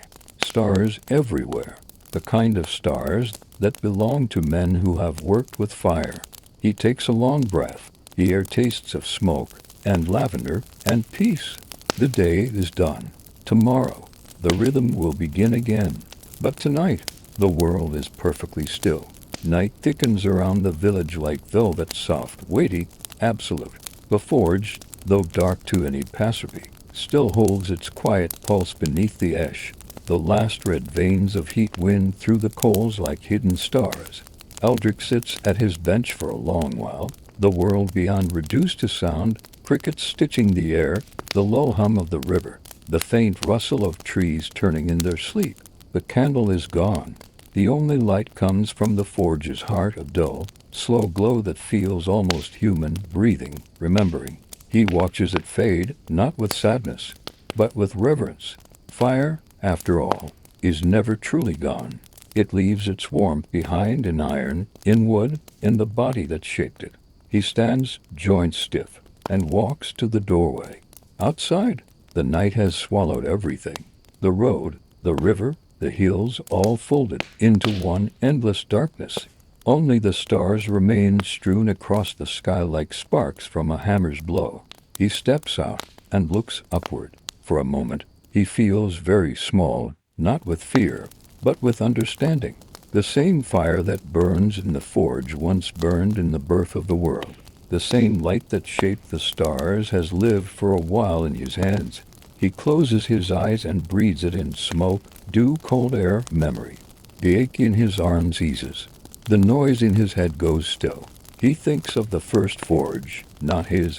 Stars everywhere, the kind of stars that belong to men who have worked with fire. He takes a long breath. The air tastes of smoke and lavender and peace. The day is done. Tomorrow, the rhythm will begin again. But tonight, the world is perfectly still. Night thickens around the village like velvet, soft, weighty, absolute. The forge, though dark to any passerby, still holds its quiet pulse beneath the ash. The last red veins of heat wind through the coals like hidden stars. Eldrick sits at his bench for a long while, the world beyond reduced to sound, crickets stitching the air, the low hum of the river, the faint rustle of trees turning in their sleep. The candle is gone. The only light comes from the forge's heart, a dull, slow glow that feels almost human, breathing, remembering. He watches it fade, not with sadness, but with reverence. Fire, after all, is never truly gone. It leaves its warmth behind in iron, in wood, in the body that shaped it. He stands, joints stiff, and walks to the doorway. Outside, the night has swallowed everything. The road, the river, the hills, all folded into one endless darkness. Only the stars remain strewn across the sky like sparks from a hammer's blow. He steps out and looks upward. For a moment, he feels very small, not with fear, but with understanding. The same fire that burns in the forge once burned in the birth of the world. The same light that shaped the stars has lived for a while in his hands. He closes his eyes and breathes it in: smoke, dew, cold air, memory. The ache in his arms eases. The noise in his head goes still. He thinks of the first forge, not his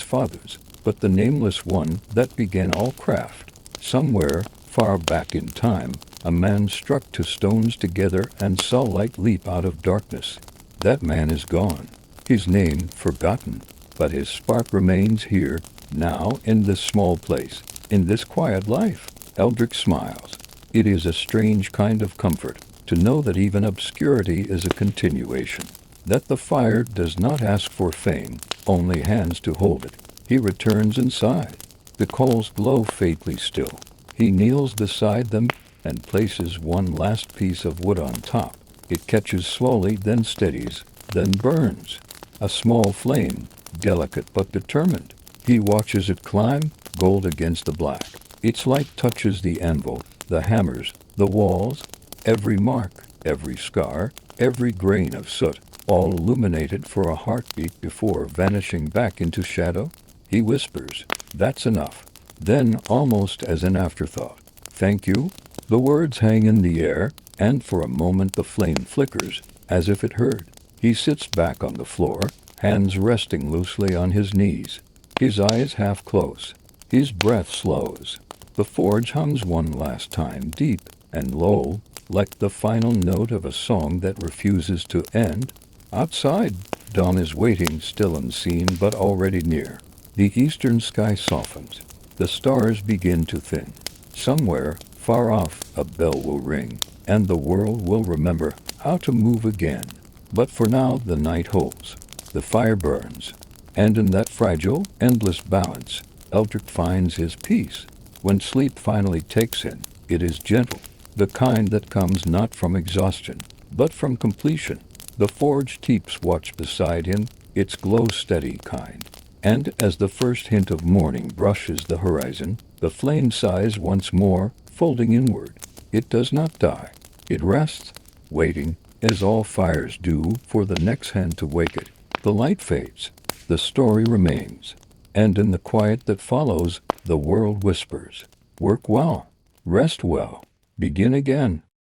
father's, but the nameless one that began all craft. Somewhere, far back in time, a man struck two stones together and saw light leap out of darkness. That man is gone, his name forgotten, but his spark remains here, now, in this small place, in this quiet life. Eldrick smiles. It is a strange kind of comfort to know that even obscurity is a continuation, that the fire does not ask for fame, only hands to hold it. He returns inside. The coals glow faintly still. He kneels beside them and places one last piece of wood on top. It catches slowly, then steadies, then burns. A small flame, delicate but determined. He watches it climb, gold against the black. Its light touches the anvil, the hammers, the walls, every mark, every scar, every grain of soot, all illuminated for a heartbeat before vanishing back into shadow. He whispers, "That's enough." Then, almost as an afterthought, "Thank you." The words hang in the air, and for a moment the flame flickers, as if it heard. He sits back on the floor, hands resting loosely on his knees, his eyes half closed. His breath slows. The forge hums one last time, deep and low, like the final note of a song that refuses to end. Outside, dawn is waiting, still unseen but already near. The eastern sky softens. The stars begin to thin. Somewhere, far off, a bell will ring, and the world will remember how to move again. But for now, the night holds. The fire burns. And in that fragile, endless balance, Eldrick finds his peace. When sleep finally takes him, it is gentle, the kind that comes not from exhaustion, but from completion. The forge keeps watch beside him, its glow steady kind. And as the first hint of morning brushes the horizon, the flame sighs once more, folding inward. It does not die. It rests, waiting, as all fires do, for the next hand to wake it. The light fades. The story remains. And in the quiet that follows, the world whispers, "Work well. Rest well. Begin again."